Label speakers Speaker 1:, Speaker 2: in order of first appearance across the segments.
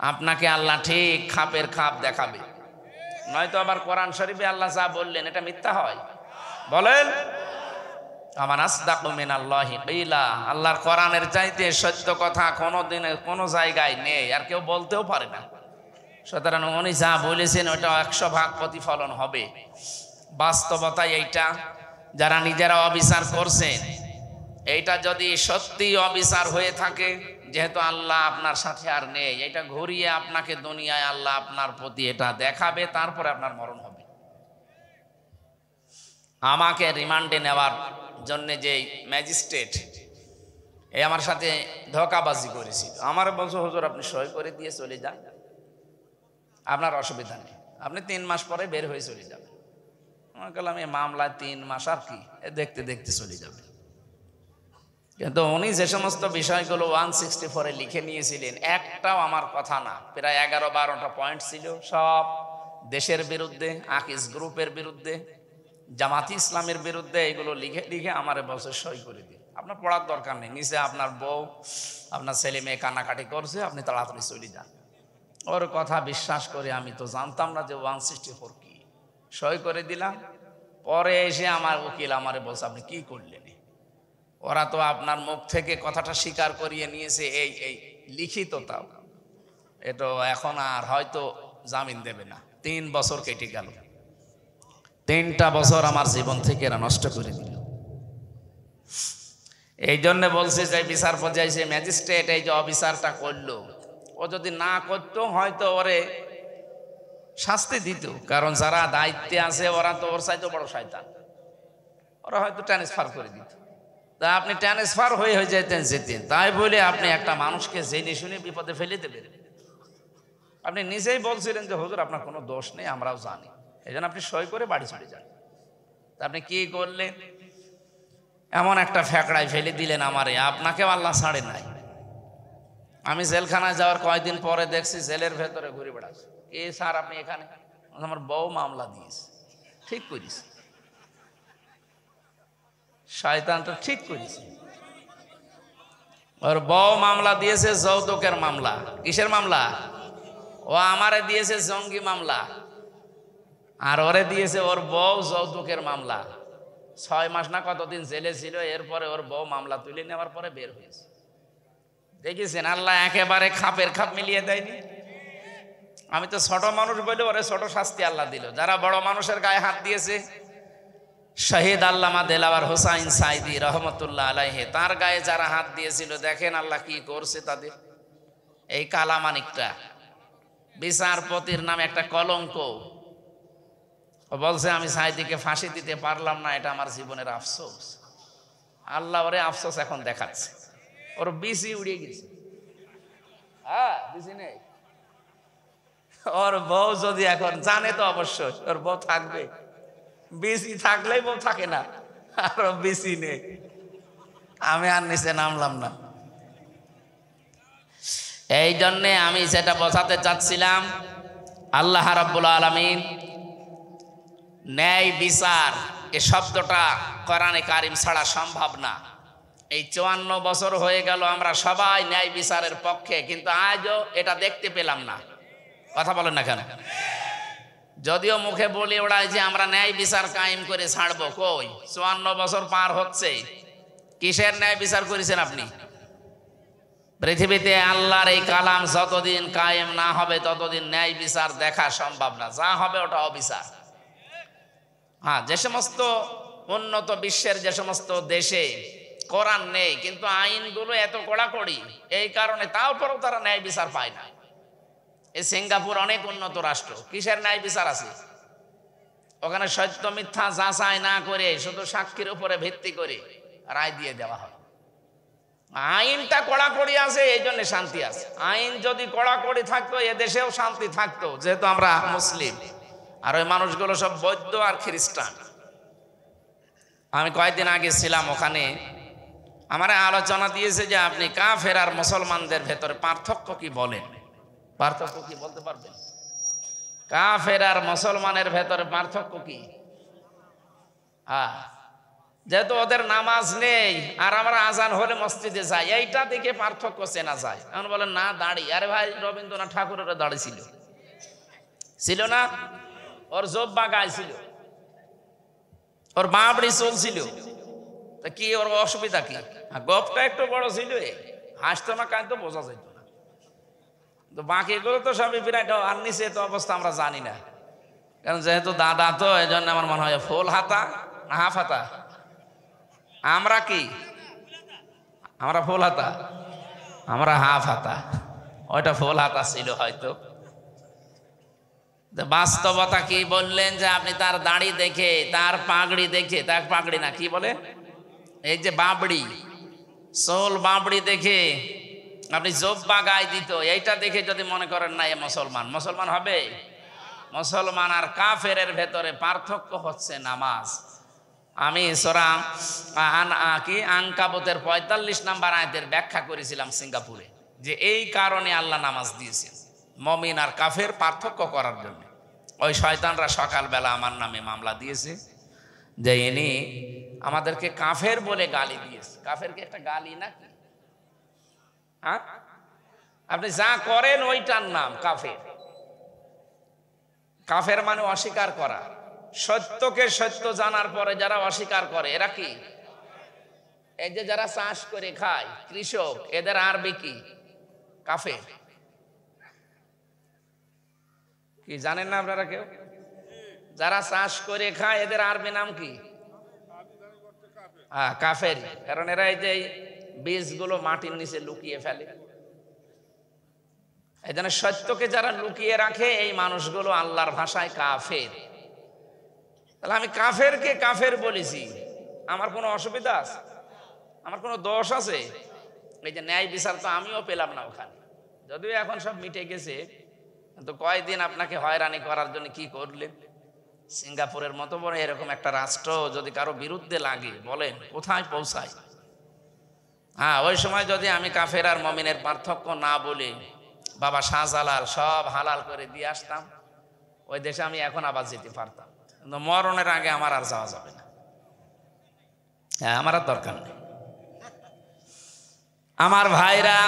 Speaker 1: আপনাকে আল্লাহ ঠিক খাপের খাপ দেখাবে, নয়তো আবার কোরআন শরীফে আল্লাহ যা বললেন এটা মিথ্যা হয়? বলেন, আমান আসদাকু মিনাল্লাহি কিলা, আল্লাহর কোরআনের চাইতে সত্য কথা কোনোদিনে কোনো জায়গায় নেই, আর কেউ বলতেও পারে না। সুতরাং উনি যা বলেছেন ওটা 100% প্রতিফলন হবে। বাস্তবতায় এইটা যারা নিজেরা অবিচার করছেন, এইটা যদি সত্যি অবিচার হয়ে থাকে, যেহেতু আল্লাহ আপনার সাথে আর নেই, এটা ঘুরিয়ে আপনাকে দুনিয়ায় আল্লাহ আপনার প্রতি এটা দেখাবে, তারপরে আপনার মরণ হবে। আমাকে রিমান্ডে নেওয়ার জন্য যে ম্যাজিস্ট্রেট এই আমার সাথে ধোঁকাবাজি করেছিল, আমার বলছো হুজুর আপনি সই করে দিয়ে চলে যান, আপনার অসুবিধা নেই, আপনি 3 মাস পরে বের হয়ে চলে যাবেন। আমার বললাম এই মামলায় 3 মাস আর কি, দেখতে দেখতে চলে যাবে। কিন্তু উনি যে সমস্ত বিষয়গুলো 164-এ লিখে নিয়েছিলেন, একটাও আমার কথা না, প্রায় 11-12টা পয়েন্ট ছিল, সব দেশের বিরুদ্ধে, আকিস গ্রুপের বিরুদ্ধে, জামাতি ইসলামের বিরুদ্ধে। এগুলো লিখে লিখে আমার বছর সই করে দিন, আপনার পড়ার দরকার নেই, নিচে আপনার বউ আপনার ছেলে মেয়ে কান্নাকাটি করছে, আপনি তাড়াতাড়ি চলে যান। ওর কথা বিশ্বাস করে আমি তো জানতাম না যে 164 কি, সই করে দিলাম। পরে এসে আমার উকিল আমারে বলছে আপনি কি করলেন? ওরা তো আপনার মুখ থেকে কথাটা স্বীকার করিয়ে নিয়েছে, এই এই লিখিত, তাও এটা এখন আর হয়তো জামিন দেবে না। 3 বছর কেটে গেল, 3টা বছর আমার জীবন থেকে এরা নষ্ট করে দিল। এই জন্য বলছে যে বিচার পর্যায়ে যে ম্যাজিস্ট্রেট এই যে অবিচারটা করলো, ও যদি না করতো হয়তো ওরে শাস্তি দিত, কারণ যারা দায়িত্বে আছে ওরা তো ওর চাইতে বড় শয়তান, ওরা হয়তো ট্রান্সফার করে দিত। তা আপনি ট্রান্সফার হয়ে যেতেন, তাই বলে আপনি একটা মানুষকে জেনে শুনে বিপদে ফেলে দেবেন? আপনি নিজেই বলছিলেন যে হুজুর আপনার কোনো দোষ নেই, আমরাও জানি, এই জন্য আপনি সই করে বাড়ি চলে যান। তা আপনি কি করলেন? এমন একটা ফ্যাকড়ায় ফেলে দিলেন আমারে, আপনাকেও আল্লাহ ছাড়ে নাই। আমি জেলখানায় যাওয়ার কয়েকদিন পরে দেখছি জেলের ভেতরে ঘুরে বেড়াচ্ছে। এ স্যার আপনি এখানে? আমার বউ মামলা দিয়েছে। ঠিক করিস, শয়তানটা ঠিক করেছে। ওর বউ মামলা দিয়েছে যৌতুকের মামলা। কিসের মামলা? ও আমারে দিয়েছে জঙ্গি মামলা, আর ওরে দিয়েছে ওর বউ যৌতুকের মামলা। 6 মাস না কতদিন জেলে ছিল, এরপরে ওর বউ মামলা তুলে নেওয়ার পরে বের হয়েছে। দেখেছেন আল্লাহ একেবারে খাপের খাপ মিলিয়ে দেয়নি। আমি তো ছোট মানুষ বলে ওরে ছোট শাস্তি আল্লাহ দিল। যারা বড় মানুষের গায়ে হাত দিয়েছে, শহীদ আল্লামা দেলাওয়ার হোসাইন সাইদি রহমতুল্লাহ আলাইহি, তার গায়ে যারা হাত দিয়েছিল, দেখেন আল্লাহ কি করছে তাদের। এই কালামানিকটা বিচারপতির নামে একটা কলঙ্ক। ও বলছে আমি সাইদিকে ফাঁসি দিতে পারলাম না, এটা আমার জীবনের আফসোস। আল্লাহ ওরে আফসোস এখন দেখাচ্ছে, ওর বিসি উড়িয়ে গেছে। হ্যাঁ, বিসি নেই। ওর বউ যদি এখন জানে তো অবশ্যই ওর বউ থাকবে, বিসি থাকলেই বউ থাকে না, আর বিসি নেই। আমি আর নিচে নামলাম না। এই জন্যে আমি যেটা বোঝাতে চাচ্ছিলাম, আল্লাহ রাব্বুল আলামিন ন্যায় বিচার এ শব্দটা কোরআনে কারিম ছাড়া সম্ভব না। এই 54 বছর হয়ে গেল আমরা সবাই ন্যায় বিচারের পক্ষে, কিন্তু আজও এটা দেখতে পেলাম না। কথা বলেন না কেন? যদিও মুখে বলে ওড়ায় যে আমরা ন্যায় বিচার কায়েম করে ছাড়বো, কই 54 বছর পার হচ্ছে, কিসের ন্যায় বিচার করেছেন আপনি? পৃথিবীতে আল্লাহর এই কালাম যতদিন কায়েম না হবে ততদিন ন্যায় বিচার দেখা সম্ভব না। যা হবে ওটা অবিচার। হ্যাঁ, যে সমস্ত উন্নত বিশ্বের যে সমস্ত দেশে কোরআন নেই, কিন্তু আইনগুলো এত কড়াকড়ি, এই কারণে তারপরেও তারা ন্যায় বিচার পায় না। এই সিঙ্গাপুর অনেক উন্নত রাষ্ট্র, কিসের ন্যায় বিচার আছে? ওখানে সত্য মিথ্যা যাচাই না করে শুধু সাক্ষীর উপরে ভিত্তি করে রায় দিয়ে দেওয়া হয়। আইনটা কড়াকড়ি আছে, এই জন্য শান্তি আছে। আইন যদি কড়াকড়ি থাকতো এদেশেও শান্তি থাকতো, যেহেতু আমরা মুসলিম, আর ওই মানুষগুলো সব বৌদ্ধ আর খ্রিস্টান। আমি কয়েকদিন আগে ছিলাম ওখানে, আমার আলোচনা দিয়েছে যে আপনি কাফের আর মুসলমানদের ভেতরে পার্থক্য কি বলেন। পার্থক্য কি বলতে পারবেন? কাফের আর মুসলমানের ভেতরে পার্থক্য কি? যেহেতু ওদের নামাজ নেই আর আমরা আজান হলে মসজিদে যাই, এইটা দেখে পার্থক্য চেনা যায়। এখন বলেন না দাড়ি, আরে ভাই রবীন্দ্রনাথ ঠাকুরের দাড়ি ছিল না? ওর জব্বা গায়ে ছিল, ওর বাবড়ি চলছিল, তা কি ওর অসুবিধা কি? গপটা একটু বড় ছিল, হাসতো না কাঁদতো বোঝা যেত না। তো বাকিগুলো তো সবই বিরাট। আর নিচে তো অবস্থা আমরা জানি না, কারণ যেহেতু দাদা তো এই জন্য আমার মনে হয় ফুল হাতা না হাফ হাতা। আমরা কি? আমরা ফুল হাতা, আমরা হাফ হাতা। ওইটা ফুল হাতা ছিল হয়তো। বাস্তবতা কি বললেন যে আপনি তার দাড়ি দেখে, তার পাগড়ি দেখে, তার পাগড়ি না কি বলে, এই যে বাবড়ি, সোল বাবড়ি দেখে আপনি জব্বা গায়ে দিত, এইটা দেখে যদি মনে করেন না এ মুসলমান, মুসলমান হবে? মুসলমান আর কাফেরের ভেতরে পার্থক্য হচ্ছে নামাজ। আমি সূরা আনকাবুতের ৪৫ নম্বর আয়াতের ব্যাখ্যা করেছিলাম সিঙ্গাপুরে, যে এই কারণে আল্লাহ নামাজ দিয়েছেন মুমিন আর কাফের পার্থক্য করার জন্য। ওই শয়তানরা সকালবেলা আমার নামে মামলা দিয়েছে যে ইনি আমাদেরকে কাফের বলে গালি দিয়েছে। কাফের কি একটা গালি নাকি? হ্যাঁ, আপনি যা করেন ওইটার নাম কাফের। কাফের মানে অস্বীকার করা। সত্যকে সত্য জানার পরে যারা অস্বীকার করে এরা কি? এই যে যারা চাষ করে খায়, কৃষক, এদের আরবি কি? কাফের। কি জানেন না আপনারা কেউ? যারা চাষ করে খায় এদের আরবি নাম কি? হ্যাঁ, কাফের। কারণ এরা এই যে বীজগুলো মাটির নিচে লুকিয়ে ফেলে। এই জন্য সত্যকে যারা লুকিয়ে রাখে এই মানুষগুলো আল্লাহর ভাষায় কাফের। তাহলে আমি কাফেরকে কাফের বলেছি, আমার কোনো অসুবিধা আছে? আমার কোনো দোষ আছে? এই যে ন্যায় বিচার তো আমিও পেলাম না ওখানে, যদিও এখন সব মিটে গেছে। কিন্তু কয়দিন আপনাকে হয়রানি করার জন্য কি করলেন? সিঙ্গাপুরের মতো বড় এরকম একটা রাষ্ট্র যদি কারো বিরুদ্ধে লাগে, বলেন কোথায় পৌঁছায়? হ্যাঁ, ওই সময় যদি আমি কাফের আর মুমিনের পার্থক্য না বলে বাবা শাহজালাল সব হালাল করে দিয়ে আসতাম, ওই দেশে আমি এখন আবার যেতে পারতাম। কিন্তু মরণের আগে আমার আর যাওয়া যাবে না। হ্যাঁ, আমার আর দরকার নেই। আমার ভাইরা,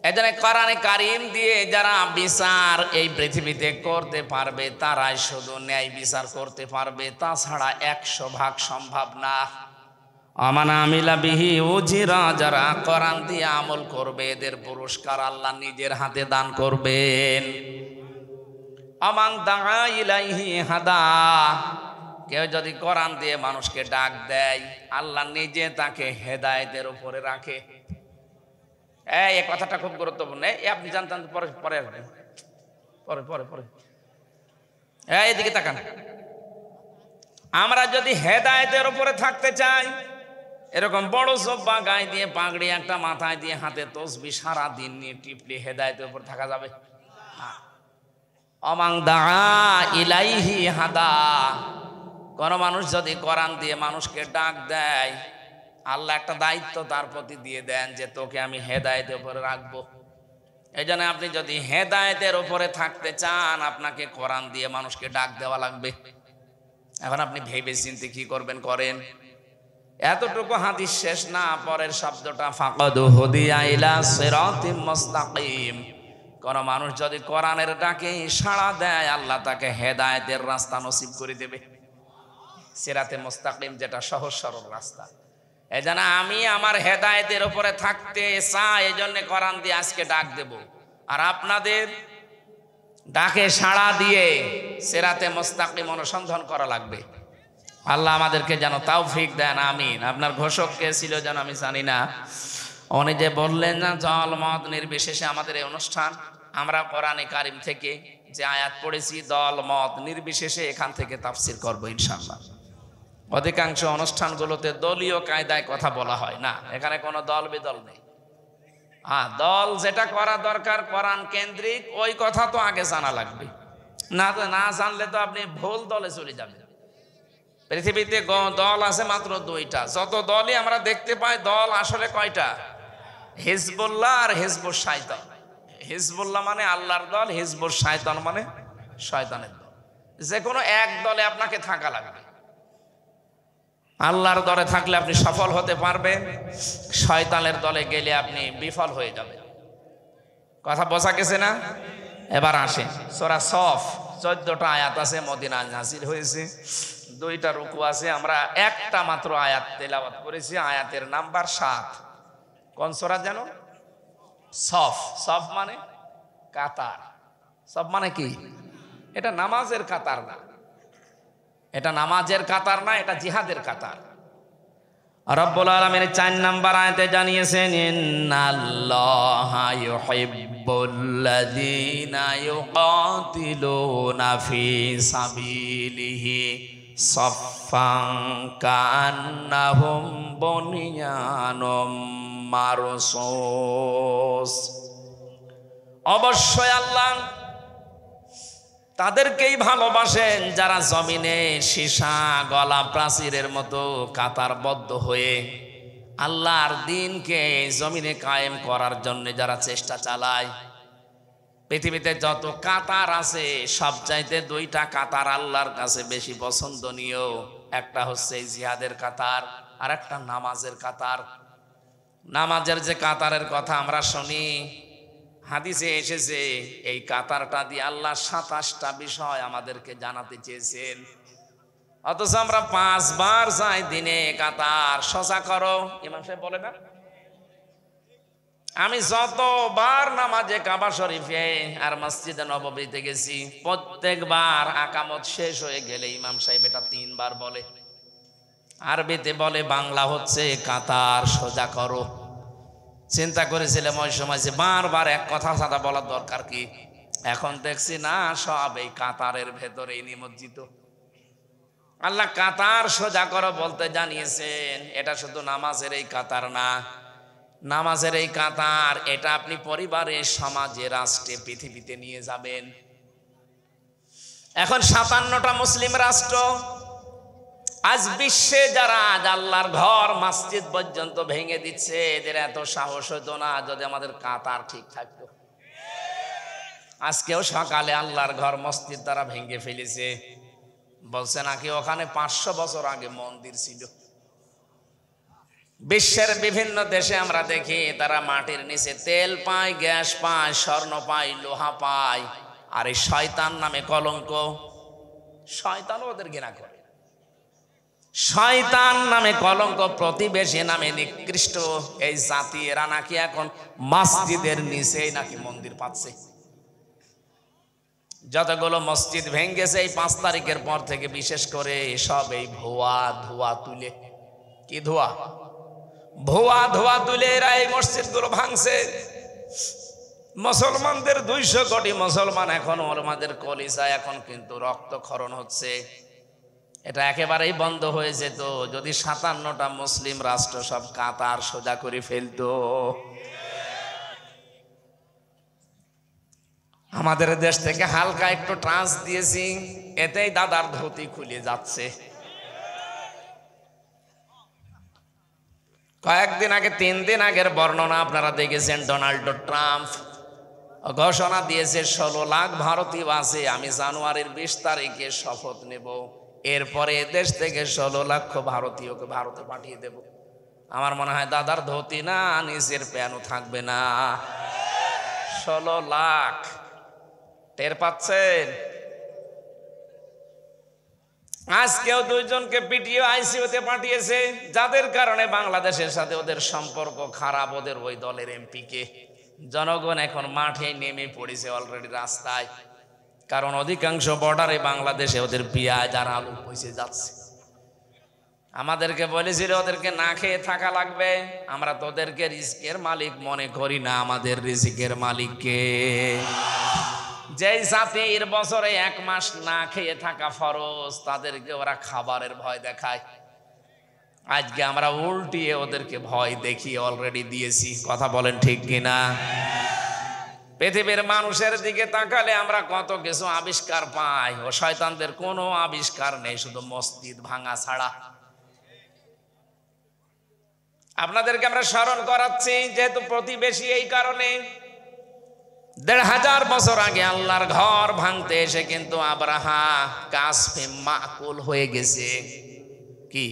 Speaker 1: এজন্য কোরআনে কারীম দিয়ে যারা বিচার এই পৃথিবীতে করতে পারবে তারাই শুধু ন্যায় বিচার করতে পারবে, তাছাড়া 100 ভাগ সম্ভব না। আমান আমিলা বিহি উজিরা, যারা কোরআন দিয়ে আমল করবে এদের পুরস্কার আল্লাহ নিজের হাতে দান করবেন। আমান দাআ ইলাইহি হাদা, কেউ যদি কোরআন দিয়ে মানুষকে ডাক দেয় আল্লাহ নিজে তাকে হেদায়েতের উপরে রাখে। এই কথাটা খুব গুরুত্বপূর্ণ। আপনি জানতেন? পরে পরে পরে পরে পরে এদিকে তাকান। আমরা যদি হেদায়েতের উপরে থাকতে চাই, এরকম বড় জব্বা গায়ে দিয়ে, পাগড়ি একটা মাথায় দিয়ে, হাতে তসবিহ সারা দিন নিয়ে টিপলে হেদায়েতের উপর থাকা যাবে? আমান দাআ ইলাইহি হাদা, কোন মানুষ যদি কোরআন দিয়ে মানুষকে ডাক দেয় আল্লাহ একটা দায়িত্ব তার প্রতি দিয়ে দেন যে তোকে আমি হেদায়েতের উপরে রাখবো। এই জন্য আপনি যদি হেদায়েতের উপরে থাকতে চান আপনাকে কোরআন দিয়ে মানুষকে ডাক দেওয়া লাগবে। এখন আপনি ভেবে চিন্তে কি করবেন করেন। এতটুকু হাদিস শেষ না, পরের শব্দটা ফাকাদ হুদিয়া ইলা সিরাতিম মুস্তাকিম। কোন মানুষ যদি কোরআনের ডাকে সাড়া দেয় আল্লাহ তাকে হেদায়েতের রাস্তা নসিব করে দেবে। সিরাতে মুস্তাকিম যেটা সহজ সরল রাস্তা। এজন্য আমি আমার হেদায়েতের উপরে থাকতে চাই, এজন্য কোরআন দিয়ে আজকে ডাক দেব। আর আপনাদের ডাকে সাড়া দিয়ে সিরাতে মুস্তাকিম অনুসন্ধান করা লাগবে। আল্লাহ আমাদেরকে যেন তৌফিক দেন, আমিন। আপনার ঘোষক কে ছিল যেন আমি জানি না, উনি যে বললেন না দল মত নির্বিশেষে আমাদের এই অনুষ্ঠান, আমরা কোরআনে কারিম থেকে যে আয়াত পড়েছি দল মত নির্বিশেষে এখান থেকে তাফসির করব ইনশাআল্লাহ। অধিকাংশ অনুষ্ঠানগুলোতে দলীয় কায়দায় কথা বলা হয় না, এখানে কোনো দল বিদল নেই। হ্যাঁ, দল যেটা করা দরকার কোরআন কেন্দ্রিক, ওই কথা তো আগে জানা লাগবে। না জানলে তো আপনি ভুল দলে চলে যাবেন। পৃথিবীতে দল আছে মাত্র 2টা। যত দলই আমরা দেখতে পাই দল আসলে কয়টা? হিজবুল্লাহ আর হিজবুশ শায়তান। হিজবুল্লাহ মানে আল্লাহর দল, হিজবুশ শায়তান মানে শয়তানের দল। যে কোনো এক দলে আপনাকে থাকা লাগবে। আল্লাহর দলে থাকলে আপনি সফল হতে পারবেন, শয়তানের দলে গেলে আপনি বিফল হয়ে যাবেন। কথা বোঝা গেছে না? এবার আসেন সূরা সফ, 14টা আয়াত আছে, মদিনায় নাযিল হয়েছে, 2টা রুকু আছে। আমরা একটা মাত্র আয়াত তেলাওয়াত করেছি, আয়াতের নাম্বার 7। কোন সূরা জানো? সফ। সফ মানে কাতার। সফ মানে কি? এটা নামাজের কাতার না, এটা নামাজের কাতার না, এটা জিহাদের কাতার। রব্বুল আলামিন 4 নাম্বার আয়াতে জানিয়েছেন, ইন্নাল্লাহা ইউহিব্বুল্লাযীনা ইউকাতিলুনা ফি সাবিলিহি সাফফান কাআন্নাহুম বুনিয়ানুম মারসুস। অবশ্যই আল্লাহ তাদেরকেই ভালোবাসেন যারা জমিনে সীসা গলা প্রাচীরের মতো কাতারবদ্ধ হয়ে আল্লাহর দ্বীনকে জমিনে কায়েম করার জন্য যারা চেষ্টা চালায়। পৃথিবীতে যত কাতার আছে সবচাইতে 2টা কাতার আল্লাহর কাছে বেশি পছন্দনীয়। একটা হচ্ছে জিহাদের কাতার, আর একটা নামাজের কাতার। নামাজের যে কাতারের কথা আমরা শুনি, হাদিসে এসেছে, এই কাতারটা দিয়ে আল্লাহ 27টা বিষয় আমাদেরকে জানাতে চেয়েছেন। অথচ আমরা 5 বার যাই দিনে কাতার সোজা করো। ইমাম সাহেব বলে না, আমি যতবার নামাজে কাবা শরীফে আর মসজিদে নববীতে গেছি, প্রত্যেকবার আকামত শেষ হয়ে গেলে ইমাম সাহেব এটা 3 বার বলে। আরবিতে বলে, বাংলা হচ্ছে কাতার সোজা করো। চিন্তা করেছিলাম ওই সময় যে বারবার এক কথা সাদা বলার দরকার কি। এখন দেখছি না, সব এই কাতারের ভেতরেই নিমজ্জিত। আল্লাহ কাতার সোজা করো বলতে জানিয়েছেন। এটা শুধু নামাজের এই কাতার না, নামাজের এই কাতার এটা আপনি পরিবারে, সমাজে, রাষ্ট্রে, পৃথিবীতে নিয়ে যাবেন। এখন 57টা মুসলিম রাষ্ট্র, আজ বিশ্বে যারা আজ আল্লাহর ঘর মসজিদ পর্যন্ত ভেঙে দিচ্ছে, এদের এত সাহস হতো না যদি আমাদের কাতার ঠিক থাকতো। আজকেও সকালে আল্লাহর ঘর মসজিদ তারা ভেঙে ফেলেছে, বলছে নাকি ওখানে 500 বছর আগে মন্দির ছিল। বিশ্বের বিভিন্ন দেশে আমরা দেখি তারা মাটির নিচে তেল পায়, গ্যাস পায়, স্বর্ণ পায়, লোহা পায়, আর এই শয়তান নামে কলঙ্ক, শয়তানও ওদের ঘৃণা করে। শয়তান নামে কলঙ্ক, প্রতিবেশী নামে নিকৃষ্ট এই জাতি, এরা নাকি এখন মসজিদের নিচেই নাকি মন্দির পাচ্ছে। যতগুলো মসজিদ ভেঙেছে এই 5 তারিখের পর থেকে বিশেষ করে সব এই ধোয়া তুলে, কি ধোয়া? ধোয়া তুলে এরা এই মসজিদগুলো ভাঙছে। মুসলমানদের 200 কোটি মুসলমান এখন ওলমাদের কলিজা এখন কিন্তু রক্তক্ষরণ হচ্ছে। এটা একেবারেই বন্ধ হয়ে যেত যদি 57টা মুসলিম রাষ্ট্র সব কাতার সোজা করে ফেলতো। আমাদের দেশ থেকে হালকা একটু ট্রান্স দিয়েছি, এতেই দাদার ধুতি খুলে যাচ্ছে। কয়েকদিন আগে, 3 দিন আগের বর্ণনা আপনারা দেখেছেন, ডোনাল্ড ট্রাম্প ঘোষণা দিয়েছে 16 লাখ ভারতীয় আছে, আমি জানুয়ারির 20 তারিখে শপথ নেব, এরপরে দেশ থেকে 16 লক্ষ ভারতীয়কে ভারতে পাঠিয়ে দেব। আমার মনে হয় দাদার ধুতি না, নিচের প্যানও থাকবে না। 16 লাখ, টের পাচ্ছেন? আজকেও 2 জনকে পিটিয়ে আইসিইউতে পাঠিয়েছে, যাদের কারণে বাংলাদেশের সাথে ওদের সম্পর্ক খারাপ, ওদের ওই দলের এমপিকে। জনগণ এখন মাঠে নেমে পড়েছে অলরেডি রাস্তায়, কারণ অধিকাংশ বর্ডারে বাংলাদেশে ওদের পেঁয়াজ আর আলু পৌঁছে যাচ্ছে। আমাদেরকে বলেছিল ওদেরকে না খেয়ে থাকা লাগবে, আমরা তোদেরকে রিজিকের মালিক মনে করি না, আমাদের রিজিকের মালিককে। যেই জাতির বছরে 1 মাস না খেয়ে থাকা ফরজ, তাদেরকে ওরা খাবারের ভয় দেখায়। আজকে আমরা উল্টিয়ে ওদেরকে ভয় দেখিয়ে অলরেডি দিয়েছি। কথা বলেন ঠিক কিনা? পৃথিবীর মানুষের দিকে তাকালে আমরা কত কিছু আবিষ্কার পাই, ও শয়তানদের কোনো আবিষ্কার নেই, শুধু মসজিদ ভাঙা ছাড়া। আপনাদেরকে আমরা স্মরণ করাচ্ছি, যেহেতু প্রতিবেশী, এই কারণে 1500 বছর আগে আল্লাহর ঘর ভাঙতে এসে কিন্তু আব্রাহা কাসফে মাকুল হয়ে গেছে। কি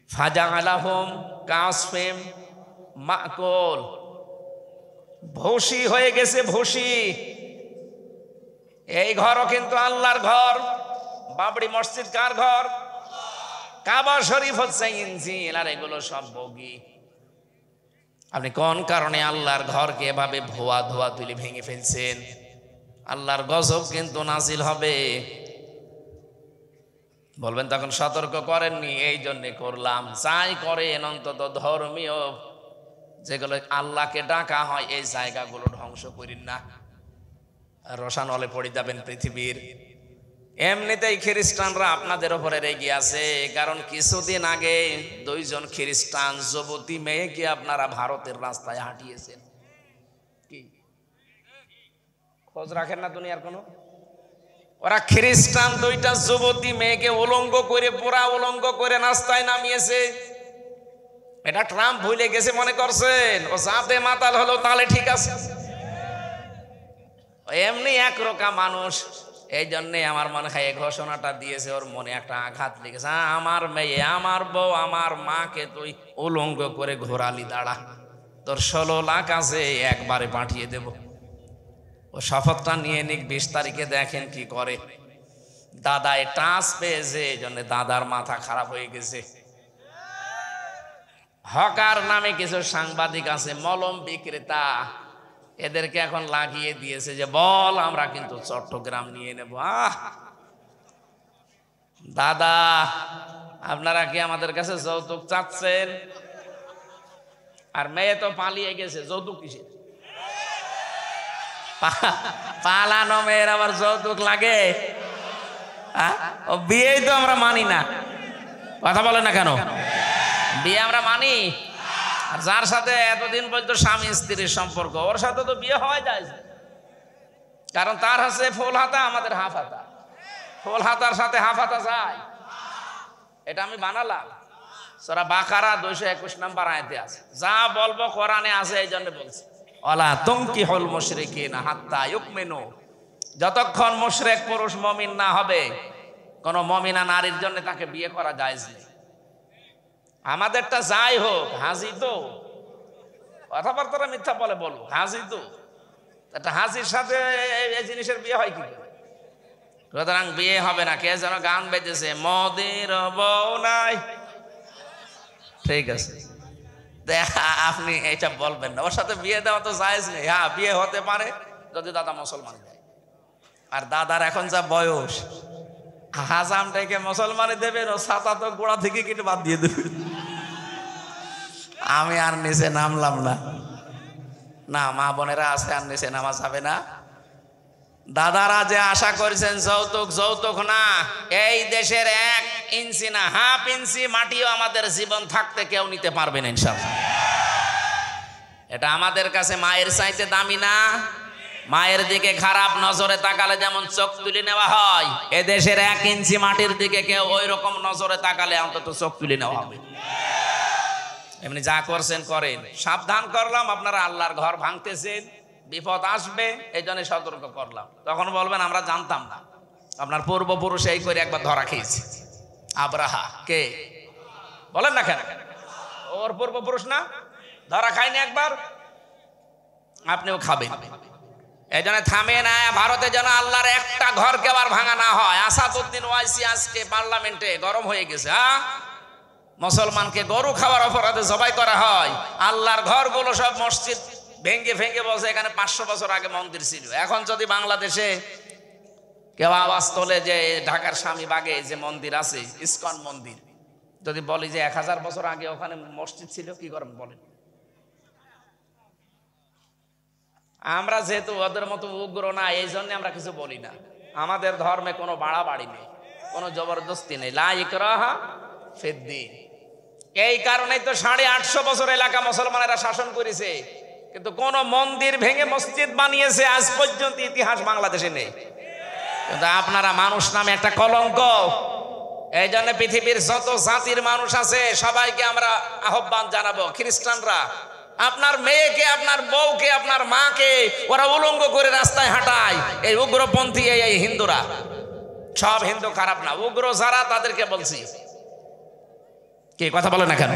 Speaker 1: ফাজালাহুম কাসফিম মাকুল, ভূষি হয়ে গেছে ভূষি। এই ঘরও কিন্তু আল্লাহর ঘর। বাবরি মসজিদ কার ঘর? কাবা শরীফ হচ্ছে ইনজিল, আর এগুলো সব বগি। আপনি কোন কারণে আল্লাহর ঘরকে এভাবে ভুয়া ধোয়া তুলে ভেঙে ফেলছেন? আল্লাহর গজব কিন্তু নাজিল হবে। বলবেন তখন সতর্ক করেননি, এই জন্যে করলাম। যাই করেন অন্তত ধর্মীয় যেগুলো আল্লাহকে ডাকা হয় এই জায়গাগুলো ধ্বংস করেন না। রসানলে পড়ে যাবেন পৃথিবীর। এমনিতেই খ্রিস্টানরা আপনাদের উপরে রেগে আছে, কারণ কিছুদিন আগে 2 জন খ্রিস্টান যুবতী মেয়েকে আপনারা ভারতের রাস্তায় হাঁটিয়েছেন। কি খোঁজ রাখেন না দুনিয়ার কোনো? ওরা খ্রিস্টান 2টা যুবতী মেয়েকে উলঙ্গ করে, পুরা উলঙ্গ করে রাস্তায় নামিয়েছে। এটা ট্রাম্প ভুলে গেছে মনে করছেন? ও যাতে মাতাল হলো তাহলে ঠিক আছে। এমনি একরকম মানুষ। এই জন্যে আমার মনে হয় এই ঘোষণাটা দিয়েছে, ওর মনে একটা আঘাত লেগেছে। আমার মেয়ে, আমার বউ, আমার মাকে তুই উলঙ্গ করে ঘোরালি, দাঁড়া, তোর 16 লাখ আছে, একবারে পাঠিয়ে দেব। ও শপথটা নিয়ে নিক, 20 তারিখে দেখেন কি করে। দাদায় টাচ পেয়েছে, এই জন্য দাদার মাথা খারাপ হয়ে গেছে। হকার নামে কিছু সাংবাদিক আছে, মলম বিক্রেতা, এদেরকে এখন লাগিয়ে দিয়েছে যে বল আমরা কিন্তু চট্টগ্রাম নিয়ে নেব। দাদা, আপনারা কি আমাদের কাছে যৌতুক চাচ্ছেন? আর মেয়ে তো পালিয়ে গেছে, যৌতুক কিসের? পালানো মেয়ের আবার যৌতুক লাগে? ও বিয়েই তো আমরা মানি না। কথা বলে না কেন? বিয়ে আমরা মানি। আর যার সাথে এতদিন পর্যন্ত স্বামী স্ত্রীর সম্পর্ক, ওর সাথে তো বিয়ে হওয়া যায়, কারণ তার হচ্ছে ফুল হাতা, আমাদের হাফ হাতা। ফুল হাতার সাথে হাফ হাতা যায়, এটা আমি বানালাম। সূরা বাকারা 221 নম্বর আয়াতে আছে। যা বলবো কোরআনে আছে, এই জন্য বলছি ওয়ালা তুনকিহুল মুশরিকিনা হাত্তা ইউমিনু। যতক্ষণ মুশরিক পুরুষ মুমিন না হবে, কোন মুমিনা নারীর জন্য তাকে বিয়ে করা জায়েজ নেই। আমাদেরটা যাই হোক, হাজি তো কথাবার্তারা মিথ্যা বলে বলবো, হাজি তো একটা হাজির সাথে এই জিনিসের বিয়ে হয় কি করে? সুতরাং বিয়ে হবে না। কে যেন গান বেজেছে, মোদির বউ নাই। ঠিক আছে, আপনি এটা বলবেন না, ওর সাথে বিয়ে দেওয়া তো জায়েজ নেই। হ্যাঁ, বিয়ে হতে পারে যদি দাদা মুসলমান দেয়। আর দাদার এখন যা বয়স, হাজামটাকে মুসলমানে দেবেন, ও ছাতা তো গোড়া থেকে কেটে বাদ দিয়ে দেবেন। আমি আর নিচে নামলাম না। না, মা বোনেরা আছে, আর নিচে নামা যাবে না। দাদারা যে আশা করেছেন যৌতুক, যৌতুক না। এই দেশের 1 ইঞ্চি না, হাফ ইঞ্চি মাটিও আমাদের জীবন থাকতে কেউ নিতে পারবে না ইনশাআল্লাহ। এটা আমাদের কাছে মায়ের চাইতে দামি না। মায়ের দিকে খারাপ নজরে তাকালে যেমন চোখ তুলে নেওয়া হয়, এ দেশের 1 ইঞ্চি মাটির দিকে কেউ ওই রকম নজরে তাকালে অন্তত চোখ তুলে নেওয়া হবে। এমনি যা করছেন করেন, সাবধান করলাম। আপনারা আল্লাহর ঘর ভাঙতেছেন, বিপদ আসবে, এই জন্য সতর্ক করলাম। তখন বলবেন আমরা জানতাম না। আপনার পূর্বপুরুষ এই করে একবার ধরা খেয়েছে। আব্রাহা কে বলেন না কেন? ওর পূর্বপুরুষ না? ধরা খায়নি একবার? আপনিও খাবেন। এই জন্য থামে না। ভারতে যেন আল্লাহর একটা ঘরকে আবার ভাঙা না হয়। আসাদউদ্দিন ওয়াইসি আজকে পার্লামেন্টে গরম হয়ে গেছে। মুসলমানকে গরু খাওয়ার অপরাধে জবাই করা হয়। আল্লাহর ঘরগুলো সব মসজিদ ভেঙ্গে ভেঙ্গে বসে, এখানে 500 বছর আগে মন্দির ছিল। এখন যদি বাংলাদেশে কেউ আওয়াজ তোলে যে ঢাকার স্বামীবাগে যে মন্দির আছে, ইসকন মন্দির, যদি বলি যে 1000 বছর আগে ওখানে মসজিদ ছিল, কি করবেন বলেন? আমরা যেহেতু ওদের মতো উগ্র না, এই জন্য আমরা কিছু বলি না। আমাদের ধর্মে কোনো বাড়াবাড়ি নেই, কোনো জবরদস্তি নেই। লা ইকরাহা ফিদ্দিন। এই কারণেই তো 850 বছর এলাকা মুসলমানেরা শাসন করেছে, কিন্তু কোন মন্দির ভেঙে মসজিদ বানিয়েছে আজ পর্যন্ত ইতিহাস বাংলাদেশে নেই। কিন্তু আপনারা মানুষ নামে একটা কলঙ্ক। এই জন্য পৃথিবীর যত জাতির মানুষ আছে সবাইকে আমরা আহ্বান জানাবো, খ্রিস্টানরা আপনার মেয়েকে, আপনার বউকে, আপনার মাকে ওরা উলঙ্গ করে রাস্তায় হাঁটায়। এই উগ্রপন্থী এই হিন্দুরা, সব হিন্দু খারাপ না, উগ্র যারা তাদেরকে বলছি। কে কথা বলে না কেন?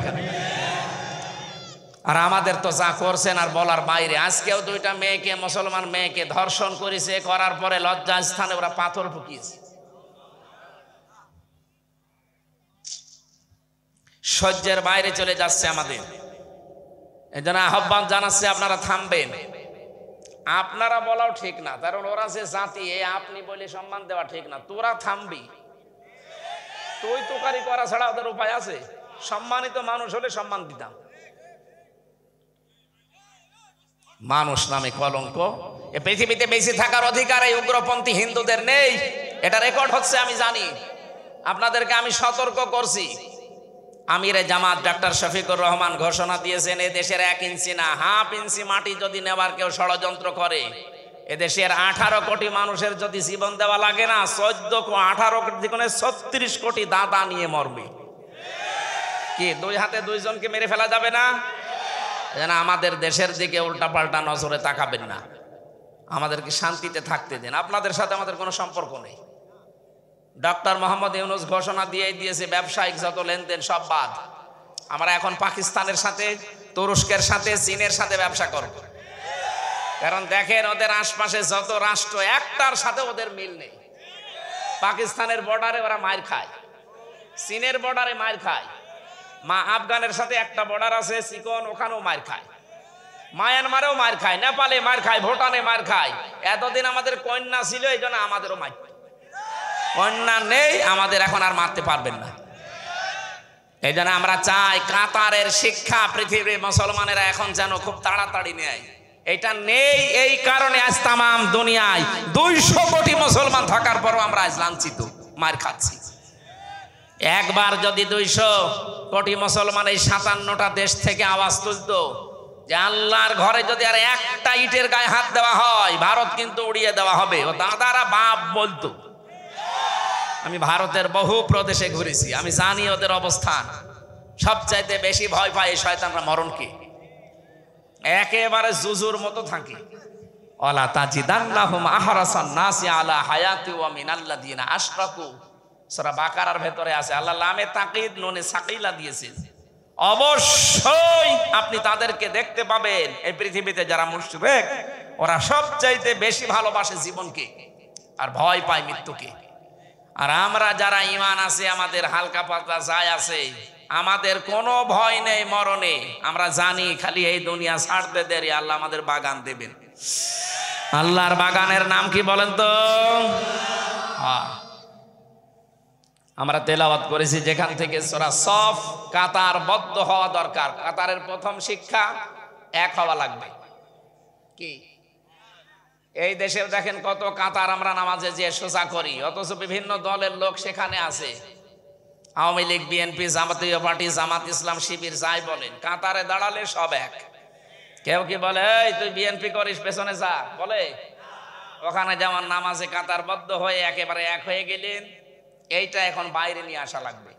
Speaker 1: আর আমাদের তো যা করছেন আর বলার বাইরে। আজকেও দুইটা মেয়েকে, মুসলমান মেয়েকে ধর্ষণ করেছে, করার পরে লজ্জা স্থানে ওরা পাথর ফুকিয়েছে। সহ্যের বাইরে চলে যাচ্ছে আমাদের। এই জন্য আহ্বান জানাচ্ছে আপনারা থামবেন। আপনারা বলাও ঠিক না, কারণ ওরা যে জাতি, আপনি বলে সম্মান দেওয়া ঠিক না। তোরা থামবি, তুই তোকারি করা ছাড়া ওদের উপায় আছে? সম্মানিত মানুষ হলে সম্মান দিতাম। মানুষ নামে কলঙ্ক। এ পৃথিবীতে বেঁচে থাকার অধিকার এই উগ্রপন্থী হিন্দুদের নেই। এটা রেকর্ড হচ্ছে, আমি জানি। আপনাদেরকে আমি সতর্ক করছি। আমিরে জামাত ডক্টর শফিকুর রহমান ঘোষণা দিয়েছেন, এ দেশের 1 ইঞ্চি না, হাফ ইঞ্চি মাটি যদি নেওয়ার কেউ ষড়যন্ত্র করে, এদেশের 18 কোটি মানুষের যদি জীবন দেওয়া লাগে না, 18 কোটি 36 কোটি দাদা নিয়ে মরবে। কি 2 হাতে 2 জনকে মেরে ফেলা যাবে না? যেন আমাদের দেশের দিকে উল্টাপাল্টা নজরে তাকাবেন না। আমাদেরকে শান্তিতে থাকতে দিন। আপনাদের সাথে আমাদের কোনো সম্পর্ক নেই। ডক্টর মোহাম্মদ ইউনূস ঘোষণা দিয়েছে ব্যবসায়িক যত লেনদেন সব বাদ। আমরা এখন পাকিস্তানের সাথে, তুরস্কের সাথে, চীনের সাথে ব্যবসা করব। কারণ দেখেন ওদের আশপাশে যত রাষ্ট্র, একটার সাথে ওদের মিল নেই। পাকিস্তানের বর্ডারে ওরা মার খায়, চীনের বর্ডারে মার খায়, আফগানের সাথে একটা বর্ডার আছে চিকন, ওখানেও মার খায়, মায়ানমারেও মার খায়, নেপালে মার খায়, ভুটানে মার খায়। এতদিন আমাদের কন্যা ছিল, এই জন্য আমাদেরও মার। কন্যা নেই, আমাদের এখন আর মারতে পারবেন না। এই জন্য আমরা চাই কাতারের শিক্ষা পৃথিবীর মুসলমানেরা এখন যেন খুব তাড়াতাড়ি নেয়। এটা নেই এই কারণে আজ তাম দুনিয়ায় 200 কোটি মুসলমান থাকার পরও আমরা আজ লাঞ্ছিত, মার খাচ্ছি। একবার যদি 200 কোটি মুসলমান এই 57টা দেশ থেকে আওয়াজ তুলতো যে আল্লাহর ঘরে যদি আর একটা ইটের গায়ে হাত দেওয়া হয়, ভারত কিন্তু উড়িয়ে দেওয়া হবে, ও দাদারা বাপ বলতো। আমি ভারতের বহু প্রদেশে ঘুরেছি, আমি জানি ওদের অবস্থান। সবচাইতে বেশি ভয় পায় এই শয়তানরা মরণকে। একেবারে জুজুর মতো থাকে। ওয়ালা তাজিদান্নাহুম আহরাসান নাসি আলা হায়াতি ওয়া মিনাল্লাযিনা আশরাকু। সূরা বাকারার ভেতরে আছে। আল্লাহ লামে তাকিদ নুনে সাকিলা দিয়েছেন। অবশ্যই আপনি তাদেরকে দেখতে পাবেন এই পৃথিবীতে যারা মুশরিক, ওরা সবচাইতে বেশি ভালোবাসে জীবনকে আর ভয় পায় মৃত্যুকে। আর আমরা যারা ঈমান আছে, আমাদের হালকা পাতলা যায় আছে, আমাদের কোনো ভয় নেই মরণে। আমরা জানি খালি এই দুনিয়া ছাড়তে দেরি, আল্লাহ আমাদের বাগান দেবেন। আল্লাহর বাগানের নাম কি বলেন তো? আমরা তেলাওয়াত করেছি যেখান থেকে সূরা সফ, কাতার বদ্ধ হওয়া দরকার। কাতারের প্রথম শিক্ষা, এক হওয়া লাগবে। কি এই দেশের দেখেন কত কাতার আমরা নামাজে যে সোজা করি, অথচ বিভিন্ন দলের লোক সেখানে আছে। আওয়ামী লীগ, বিএনপি, জামাতীয় পার্টি, জামাত ইসলাম, শিবির, যাই বলেন, কাতারে দাঁড়ালে সব এক। কেউ কি বলে এই তুই বিএনপি করিস, পেছনে যা বলে? ওখানে যেমন নামাজে কাতারবদ্ধ হয়ে একেবারে এক হয়ে গেলেন, এইটা এখন বাইরে নিয়ে আসা লাগবে।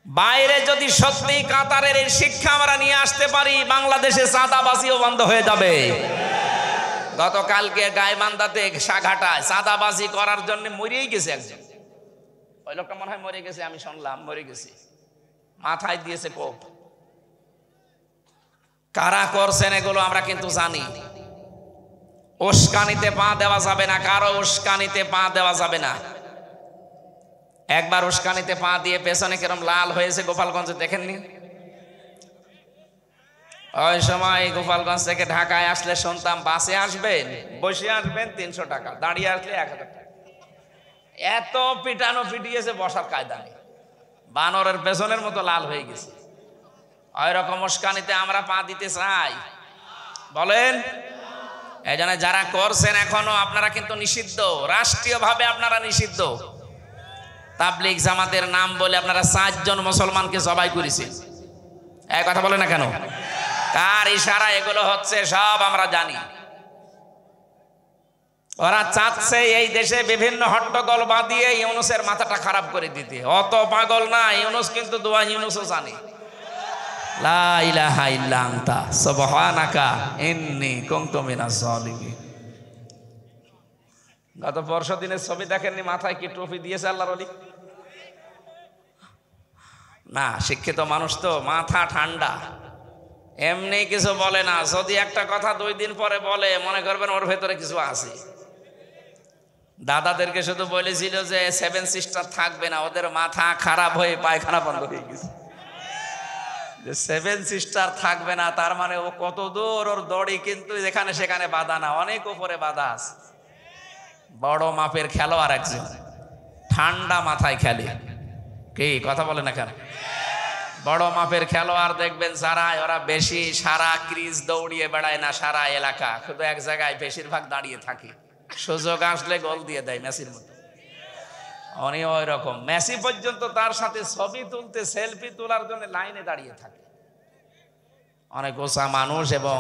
Speaker 1: বাইরে যদি সত্যি কাতারের এই শিক্ষা আমরা নিয়ে আসতে পারি, বাংলাদেশে চাঁদাবাজিও বন্ধ হয়ে যাবে। গতকালকে গাইবান্ধাতে সাঘাটায় চাঁদাবাজি করার জন্য মরেই গেছে একজন। ওই লোকটা মনে হয় মরে গেছে, আমি শুনলাম মরে গেছে, মাথায় দিয়েছে কোপ। কারা করছেন এগুলো আমরা কিন্তু জানি। উস্কানিতে পা দেওয়া যাবে না, কারো উস্কানিতে পা দেওয়া যাবে না। একবার উস্কানিতে পা দিয়ে পেছনে কিরম লাল হয়েছে গোপালগঞ্জে, দেখেননি? ওই সময় গোপালগঞ্জ থেকে ঢাকায় আসলে শুনতাম বাসে আসবেন, বসে আসবেন 300 টাকা, দাঁড়িয়ে আসলে 1000 টাকা। এত পিটানো পিটিয়েছে, বসার কায়দা নেই, বানরের পেছনের মতো লাল হয়ে গেছে। ওই রকম উস্কানিতে আমরা পা দিতে চাই? বলেন। এই জন্য যারা করছেন এখনো আপনারা কিন্তু নিষিদ্ধ, রাষ্ট্রীয়ভাবে আপনারা নিষিদ্ধ। তাবলীগ জামাতের নাম বলে আপনারা 7 জন মুসলমানকে জবাই করেছেন। এই কথা বলে না কেন? কার ইশারা এগুলো হচ্ছে সব আমরা জানি। ওরা চাচ্ছে এই দেশে বিভিন্ন হট্টগোল বাঁধিয়ে ইউনূসের মাথাটা খারাপ করে দিতে। অত পাগল না ইউনূস, কিন্তু দোয়া ইউনূসও জানে। লা ইলাহা ইল্লা আনতা সুবহানাকা ইন্নী কুনতু মিনাজ জালিমিন। গত পরশু দিনের ছবি দেখেননি? মাথায় কি টুপি দিয়েছে আল্লাহর ওলি? না, শিক্ষিত মানুষ তো মাথা ঠান্ডা, এমনি কিছু বলে না। যদি একটা কথা 2 দিন পরে বলে মনে করবেন ওর ভেতরে কিছু আছে। দাদাদেরকে শুধু বলেছিল যে 7 সিস্টার থাকবে না, ওদের মাথা খারাপ হয়ে পায়খানা বন্ধ হয়ে গেছে। যে 7 সিস্টার থাকবে না তার মানে ও কত দূর, ওর দড়ি কিন্তু যেখানে সেখানে বাঁধা না, অনেক উপরে বাঁধা আছে। বড় মাপের খেলোয়াড় একজন, ঠান্ডা মাথায় খেলে। কি কথা বলে না কেন? বড় মাপের খেলোয়াড় দেখবেন যারা, ওরা বেশি সারা ক্রিজ দৌড়িয়ে বেড়ায় না, সারা এলাকা শুধু এক জায়গায় বেশিরভাগ দাঁড়িয়ে থাকে, সুযোগ আসলে গোল দিয়ে দেয় মেসির মতো। উনি ওই রকম, মেসি পর্যন্ত তার সাথে ছবি তুলতে, সেলফি তোলার জন্য লাইনে দাঁড়িয়ে থাকে। অনেক ওসা মানুষ এবং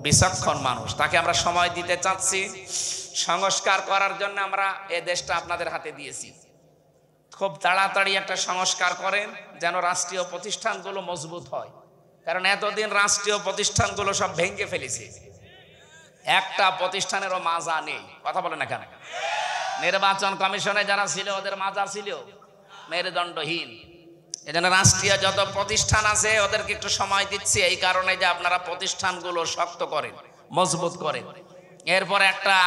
Speaker 1: বিচক্ষণ মানুষ, তাকে আমরা সময় দিতে চাচ্ছি। সংস্কার করার জন্য আমরা এই দেশটা আপনাদের হাতে দিয়েছি। খুব তাড়াতাড়ি একটা সংস্কার করেন যেন রাষ্ট্রীয় প্রতিষ্ঠানগুলো মজবুত হয়, কারণ এতদিন রাষ্ট্রীয় প্রতিষ্ঠানগুলো সব ভেঙে ফেলেছে, একটা প্রতিষ্ঠানেরও মাজা নেই। কথা বলে না কেন? নির্বাচন কমিশনে যারা ছিল ওদের মাজা ছিল মেরুদণ্ডহীন। এজন্য রাষ্ট্রীয় যত প্রতিষ্ঠান আছে ওদেরকে একটু সময় দিচ্ছি, এই কারণে যে আপনারা প্রতিষ্ঠানগুলো শক্ত করেন, মজবুত করেন। এরপর একটা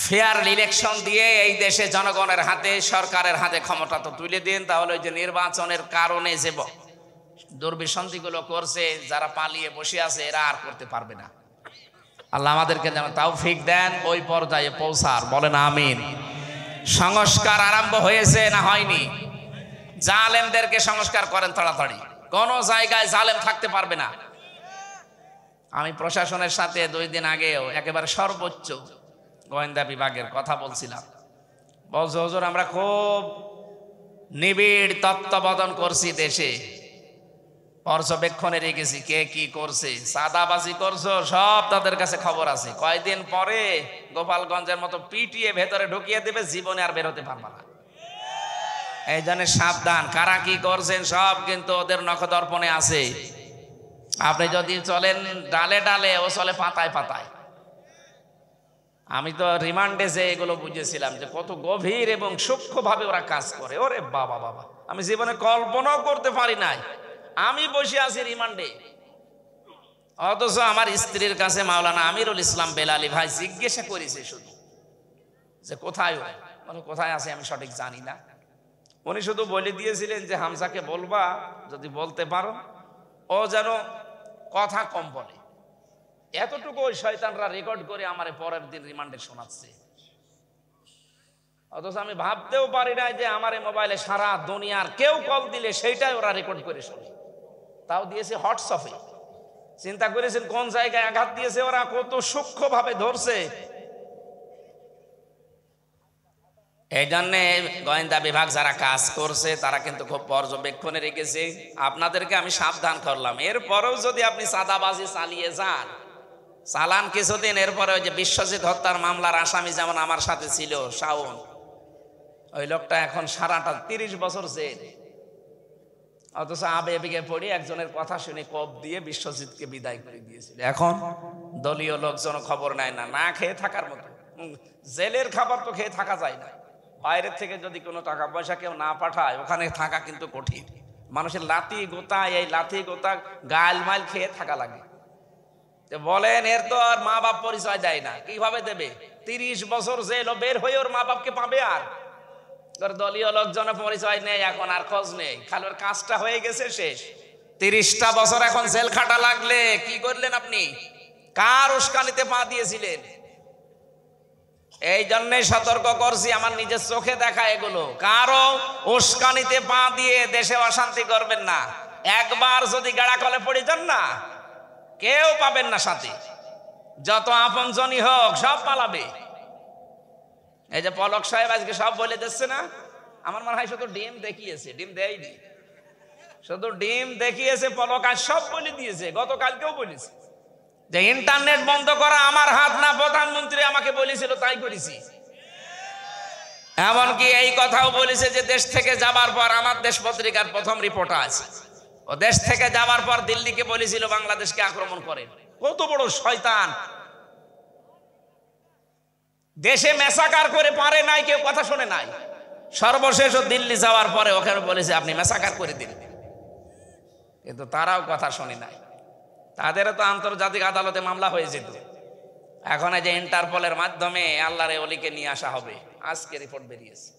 Speaker 1: ফেয়ার ইলেকশন দিয়ে এই দেশে জনগণের হাতে, সরকারের হাতে ক্ষমতা তো তুলে দিন, তাহলে ওই যে নির্বাচনের কারণে যে দুর্বিসন্ধিগুলো করছে, যারা পালিয়ে বসে আছে, এরা আর করতে পারবে না। আল্লাহ আমাদেরকে যেন তৌফিক দেন ওই পর্যায়ে পৌঁছার। বলেন আমিন। সংস্কার আরম্ভ হয়েছে না হয়নি? জালেমদেরকে সংস্কার করেন তাড়াতাড়ি, কোন জায়গায় জালেম থাকতে পারবে না। আমি প্রশাসনের সাথে 2 দিন আগেও একেবারে সর্বোচ্চ গোয়েন্দা বিভাগের কথা বলছিলাম। বলছে হুজুর আমরা খুব নিবিড় তত্ত্বাবধান করছি, দেশে পর্যবেক্ষণে রেখেছি কে কি করছে, সাদাবাজি করছো সব তাদের কাছে খবর আছে। কয়দিন পরে গোপালগঞ্জের মতো পিটিয়ে ভেতরে ঢুকিয়ে দেবে, জীবনে আর বেরোতে পারবে না। এই জন্য সাবধান, কারা কি করছেন সব কিন্তু ওদের নখদর্পণে আছে। আপনি যদি চলেন ডালে ডালে, ও চলে পাতায় পাতায়। আমি তো রিমান্ডে যে এগুলো বুঝেছিলাম যে কত গভীর এবং সূক্ষ্মভাবে ওরা কাজ করে। ওরে বাবা বাবা, আমি জীবনে কল্পনাও করতে পারি নাই। আমি বসে আছি রিমান্ডে, অথচ আমার স্ত্রীর কাছে মাওলানা আমিরুল ইসলাম বেলালী ভাই জিজ্ঞাসা করেছে শুধু যে কোথায় ও, মানে কোথায় আছে আমি সঠিক জানি না। উনি শুধু বলে দিয়েছিলেন যে হামজাকে বলবা, যদি বলতে পারো ও যেন কথা কম বলে। এতটুকু ওই শয়তানরা রেকর্ড করে আমার পরের দিন রিমান্ডে শোনাচ্ছে। অথচ আমি ভাবতেও পারি না যে আমার এই মোবাইলে সারা দুনিয়ার কেউ কল দিলে সেইটাই ওরা রেকর্ড করে শোনে, তাও দিয়েছে হোয়াটসঅ্যাপে। চিন্তা করেছেন কোন জায়গায় আঘাত দিয়েছে ওরা, কত সূক্ষ্মভাবে ধরছে। এই জন্যে গোয়েন্দা বিভাগ যারা কাজ করছে তারা কিন্তু খুব পর্যবেক্ষণে রেখেছে। আপনাদেরকে আমি সাবধান করলাম, এরপরেও যদি আপনি চাঁদাবাজি চালিয়ে যান, চালান কিছুদিন, এরপরে ওই যে বিশ্বজিৎ হত্যার মামলার আসামি যেমন আমার সাথে ছিল শাওন, ওই লোকটা এখন সারাটা 30 বছর জেল। অথচ আবেগে পড়ে একজনের কথা শুনে কোপ দিয়ে বিশ্বজিৎকে বিদায় করে দিয়েছিল। এখন দলীয় লোকজন খবর নেয় না, না খেয়ে থাকার মতো। জেলের খাবার তো খেয়ে থাকা যায় না, বাইরের থেকে যদি কোনো টাকা পয়সা কেউ না পাঠায় ওখানে থাকা কিন্তু কঠিন। মানুষের লাথি গোতা, এই লাথি গোতা গাল মাইল খেয়ে থাকা লাগে। বলেন এর তো আর মা বাপ পরিচয় দেয় না, কিভাবে দেবে? 30 বছর জেল, বের হয়ে ওর মা বাপকে পাবে? আর দলীয় লোকজনের পরিচয় নেই, এখন আর খোঁজ নেই, খালি ওর কাজটা হয়ে গেছে, শেষ। 30টা বছর এখন জেল খাটা লাগলে কি করলেন আপনি? কার উস্কানিতে পা দিয়েছিলেন? এই জন্যই সতর্ক করছি, আমার নিজের চোখে দেখা এগুলো। কারো উস্কানিতে পা দিয়ে দেশে অশান্তি করবেন না। একবার যদি গাড়া কলে পড়ে যান না, কেউ পাবেন না সাথে, যত আপনজনই হোক সব পালাবে। এই যে পলক সাহেব আজকে সব বলে দিচ্ছে না, আমার মনে হয় শুধু ডিম দেখিয়েছে, ডিম দেয়নি, শুধু ডিম দেখিয়েছে। পলক আজ সব বলে দিয়েছে, গতকালকেও বলেছে যে ইন্টারনেট বন্ধ করা আমার হাত না, প্রধানমন্ত্রী আমাকে বলেছিল তাই করেছি। এমনকি এই কথাও বলেছে যে দেশ থেকে যাবার পর, আমার দেশ পত্রিকার প্রথম রিপোর্ট আছে, ও দেশ থেকে যাবার পর দিল্লিকে বলেছিল বাংলাদেশকে আক্রমণ করে। কত বড় শয়তান! দেশে মেসাকার করে পারে নাই, কেউ কথা শুনে নাই। সর্বশেষ দিল্লি যাওয়ার পরে ওখানে বলেছে আপনি মেসাকার করে দিন, কিন্তু তারাও কথা শুনি নাই। তাদেরও তো আন্তর্জাতিক আদালতে মামলা হয়ে যেত। এখন এই যে ইন্টারপোলের মাধ্যমে আল্লাহর ওলিকে নিয়ে আসা হবে, আজকে রিপোর্ট বেরিয়েছে।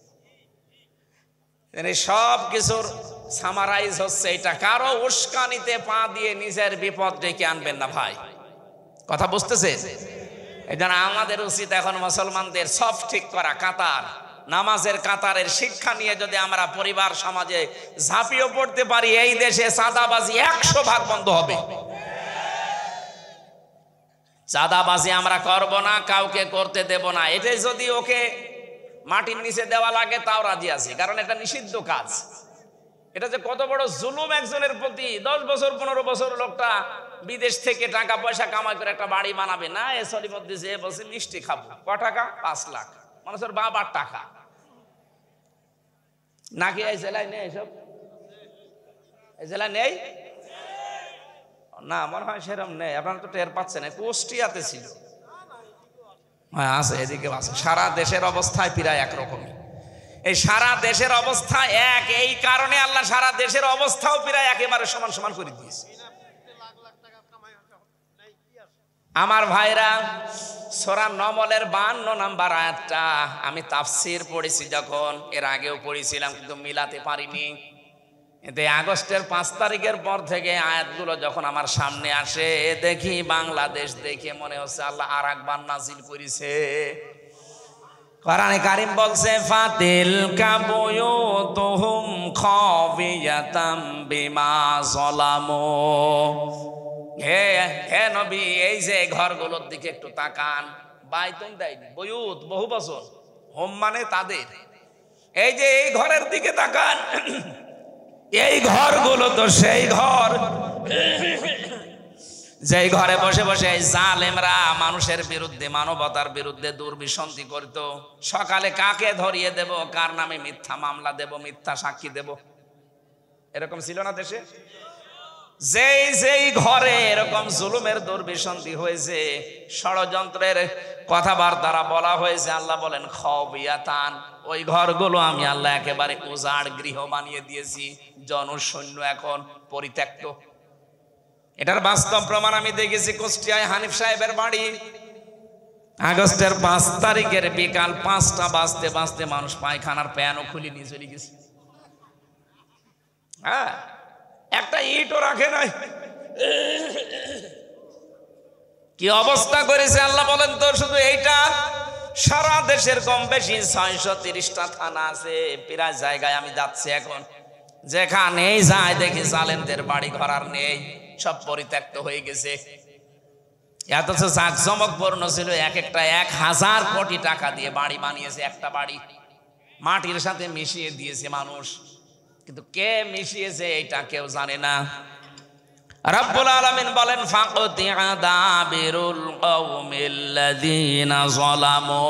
Speaker 1: সব কিছুর সামারাইজ হচ্ছে এটা। কারো উস্কানিতে পা দিয়ে নিজের বিপদ ডেকে আনবেন না ভাই, কথা বুঝতেছে? এই জন্য আমাদের উচিত এখন মুসলমানদের সব ঠিক করা, কাতার, নামাজের কাতারের শিক্ষা নিয়ে যদি আমরা পরিবার সমাজে ঝাঁপিয়ে পড়তে পারি, এই দেশে চাঁদাবাজি 100% বন্ধ হবে। চাঁদাবাজি আমরা করব না, কাউকে করতে দেব না। এটাই যদি ওকে মাটির নিচে দেওয়া লাগে তাও রাজি আছি, কারণ এটা নিষিদ্ধ কাজ। এটা যে কত বড় জুলুম একজনের প্রতি। 10 বছর 15 বছর লোকটা বিদেশ থেকে টাকা পয়সা কামাই করে একটা বাড়ি বানাবে না, এ শরীফত দিয়েছে, এ বলছে মিষ্টি খাবো, ক টাকা? 5 লাখ। মানুষের বাবার টাকা নাকি এই জেলায় নেই? এসব এই জেলায় নেই না, মনে হয় সেরকম নেই। আপনারা তো টের পাচ্ছেন। কুষ্টিয়াতে ছিল, হ্যাঁ আছে, এদিকে আছে। সারা দেশের অবস্থায় প্রায় একরকমই। এই সারা দেশের অবস্থা এক, এই কারণে আল্লাহ সারা দেশের অবস্থাও প্রায় একেবারে সমান সমান করে দিয়েছে। আমার ভাইরা, সূরা নমলের 52 নম্বর আয়াতটা আমি তাফসীর পড়েছি, যখন এর আগেও পড়েছিলাম কিন্তু মিলাতে পারিনি। এতে আগস্টের 5 তারিখের পর থেকে আয়াতগুলো যখন আমার সামনে আসে, দেখি বাংলাদেশ দেখে মনে হচ্ছে আল্লাহ আর একবার নাজিল করেছে। কোরআনে কারীম বলছে, ফাতিল কাবুয়ুতুহুম খাবিয়াতাম বিমা যালামু। হে নবী, এই যে ঘরগুলোর দিকে একটু তাকান। বাইতুন দেয়নি, বয়ুত বহু বছর, হোম মানে তাদের। এই যে এই ঘরের দিকে তাকান, এই ঘরগুলো তো সেই ঘর যেই ঘরে বসে বসে এই জালেমরা মানুষের বিরুদ্ধে, মানবতার বিরুদ্ধে দুর্বিসন্ধি করত। সকালে কাকে ধরিয়ে দেব, কার নামে মিথ্যা মামলা দেব, মিথ্যা সাক্ষী দেব, এরকম ছিল না দেশে? যেই যেই ঘরে এরকম জুলুমের দুর্বিসন্ধি হয়েছে, ষড়যন্ত্রের কথাবার্তা বলা হয়েছে, আল্লাহ বলেন খাবিয়াতান, ওই ঘরগুলো আমি আল্লাহ একেবারে উজাড় গৃহ বানিয়ে দিয়েছি, জনশূন্য, এখন পরিত্যক্ত। এটার বাস্তব প্রমাণ আমি দেখেছি কুষ্টিয়ায় হানিফ সাহেবের বাড়ি। আগস্টের 5 তারিখের বিকাল 5টা বাজতে বাজতে মানুষ পায়খানার প্যানও খুলে নিয়ে চলে গেছে। হ্যাঁ, একটা ইটও রাখে নাই। কি অবস্থা করেছে আল্লাহ বলেন তো? শুধু এইটা, সারা দেশের কম বেশি 630টা থানা আছে। প্রায় জায়গায় আমি যাচ্ছি এখন, যেখানেই যায় দেখি জালেমদের বাড়ি ঘর আর নেই, সব পরিত্যক্ত হয়ে গেছে। এত জাঁকজমকপূর্ণ ছিল, এক একটা 1000 কোটি টাকা দিয়ে বাড়ি বানিয়েছে। একটা বাড়ি মাটির সাথে মিশিয়ে দিয়েছে মানুষ, কিন্তু কে মিশিয়েছে এটা কেউ জানে না। রব্বুল আলামিন বলেন, ফাকুতিআ দাবিরুল কওমিল্লাযীনা যালামু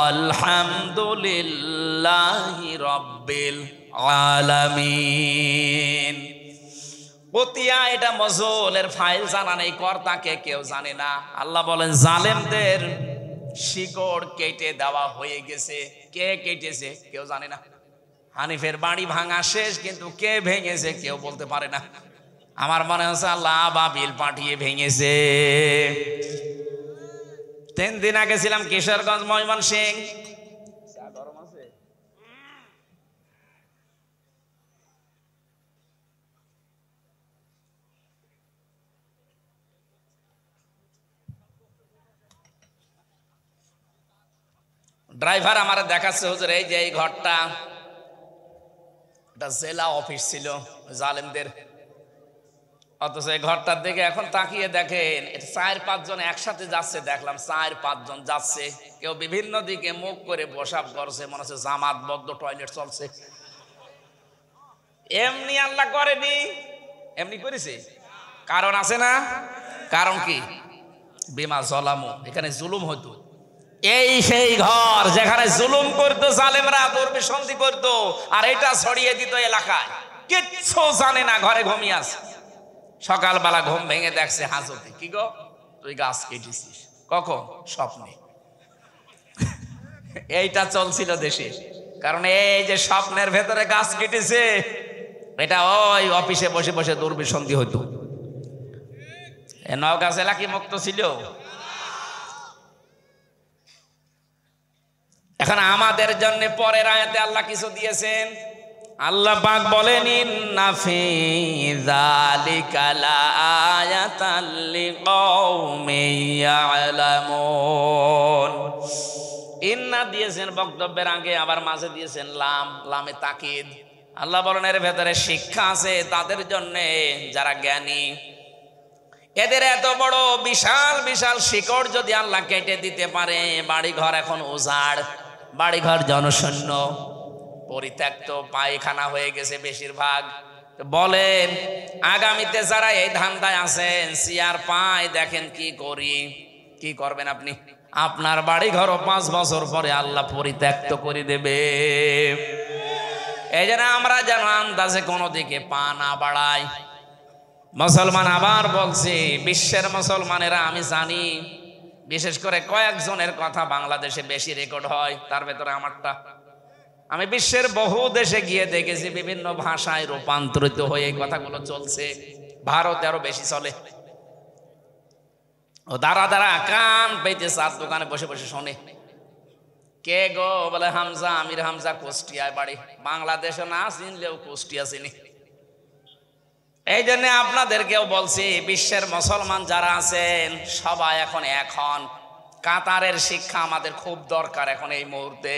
Speaker 1: আলহামদুলিল্লাহি রাব্বিল আলামিন। কুতিয়া এটা মজুলের ফাইল, জানা নেই কর্তাকে, কেউ জানে না। আল্লাহ বলেন জালেমদের শিকড় কেটে দেওয়া হয়ে গেছে। কে কেটেছে কেউ জানে না। হানিফের বাড়ি ভাঙা শেষ, কিন্তু কে ভেঙেছে কেউ বলতে পারে না। আমার মনে হচ্ছে আল্লাহ আবাবিল পাঠিয়ে ভেঙেছে। 3 দিন আগে ছিলাম কিশোরগঞ্জ, ময়মনসিংহ। ড্রাইভার আমার দেখাচ্ছে, হুজুর এই যে এই ঘরটা, এটা জেলা অফিস ছিল জালেমদের। অথচ এই ঘরটার দিকে এখন তাকিয়ে দেখেন, 4-5 জন একসাথে যাচ্ছে। দেখলাম 4-5 জন যাচ্ছে, কেউ বিভিন্ন দিকে মুখ করে বসাব করছে, মনে হচ্ছে জামাতবদ্ধ টয়লেট চলছে। এমনি আল্লাহ করেনি, এমনি করেছে, কারণ আছে না? কারণ কি? বিমা যালামু, এখানে জুলুম হতো। এই সেই ঘর যেখানে জুলুম করতো জালেমরা, দুর্বিসন্ধি করতো, আর এটা ছড়িয়ে দিত এলাকায়। কিচ্ছু জানে না, ঘরে ঘুমিয়ে আছে। সকালবেলা ঘুম ভেঙে দেখছে হাজতে, কি গো তুই গাছ কেটেছিস? কখন? স্বপ্নে। এইটা চলছিল দেশে, কারণ এই যে স্বপ্নের ভেতরে গাছ কেটেছে, এটা ওই অফিসে বসে বসে দুর্বিসন্ধি হইতো। নওগাঁ জেলা কি মুক্ত ছিল? এখন আমাদের জন্য পরের আয়াতে আল্লাহ কিছু দিয়েছেন। আল্লাহ পাক বলেন, ইন্না ফি যালিকা লাআয়াতাল লিকাউমিন ইয়ালামুন। ইন্না দিয়েছেন বক্তব্যের আগে, আবার মাঝে দিয়েছেন লাম, লামে তাকিদ। আল্লাহ বলেন এর ভেতরে শিক্ষা আছে তাদের জন্য যারা জ্ঞানী। এদের এত বড় বিশাল বিশাল শিকড় যদি আল্লাহ কেটে দিতে পারে, বাড়িঘর এখন উজাড়, বাড়িঘর জনশূন্য, পরিত্যক্ত, পায়খানা হয়ে গেছে বেশিরভাগ। বলেন আগামীতে যারা এই ধান্দায় আছেন, চেয়ার পায় দেখেন কি করি, কি করবেন আপনি? আপনার বাড়িঘরও 5 বছর পরে আল্লাহ পরিত্যক্ত করে দেবে। এই জন্য আমরা যেন আন্দাজে কোনো দিকে পা না বাড়াই। মুসলমান আবার বলছি, বিশ্বের মুসলমানেরা আমি জানি, বিশেষ করে কয়েকজনের কথা বাংলাদেশে বেশি রেকর্ড হয়, তার ভেতরে আমারটা। আমি বিশ্বের বহু দেশে গিয়ে দেখেছি বিভিন্ন ভাষায় রূপান্তরিত হয়ে এই কথাগুলো চলছে। ভারতে আরো বেশি চলে। ও দাঁড়া দাঁড়া কান পেতে চার দোকানে বসে বসে শোনে। কে গো? বলে হামজা, আমির হামজা, কুষ্টিয়ায় বাড়ি। বাংলাদেশে না চিনলেও কুষ্টিয়া চিনি। এই জন্য আপনাদেরকেও বলছি, বিশ্বের মুসলমান যারা আছেন সবাই এখন কাতারের শিক্ষা আমাদের খুব দরকার এখন এই মুহূর্তে।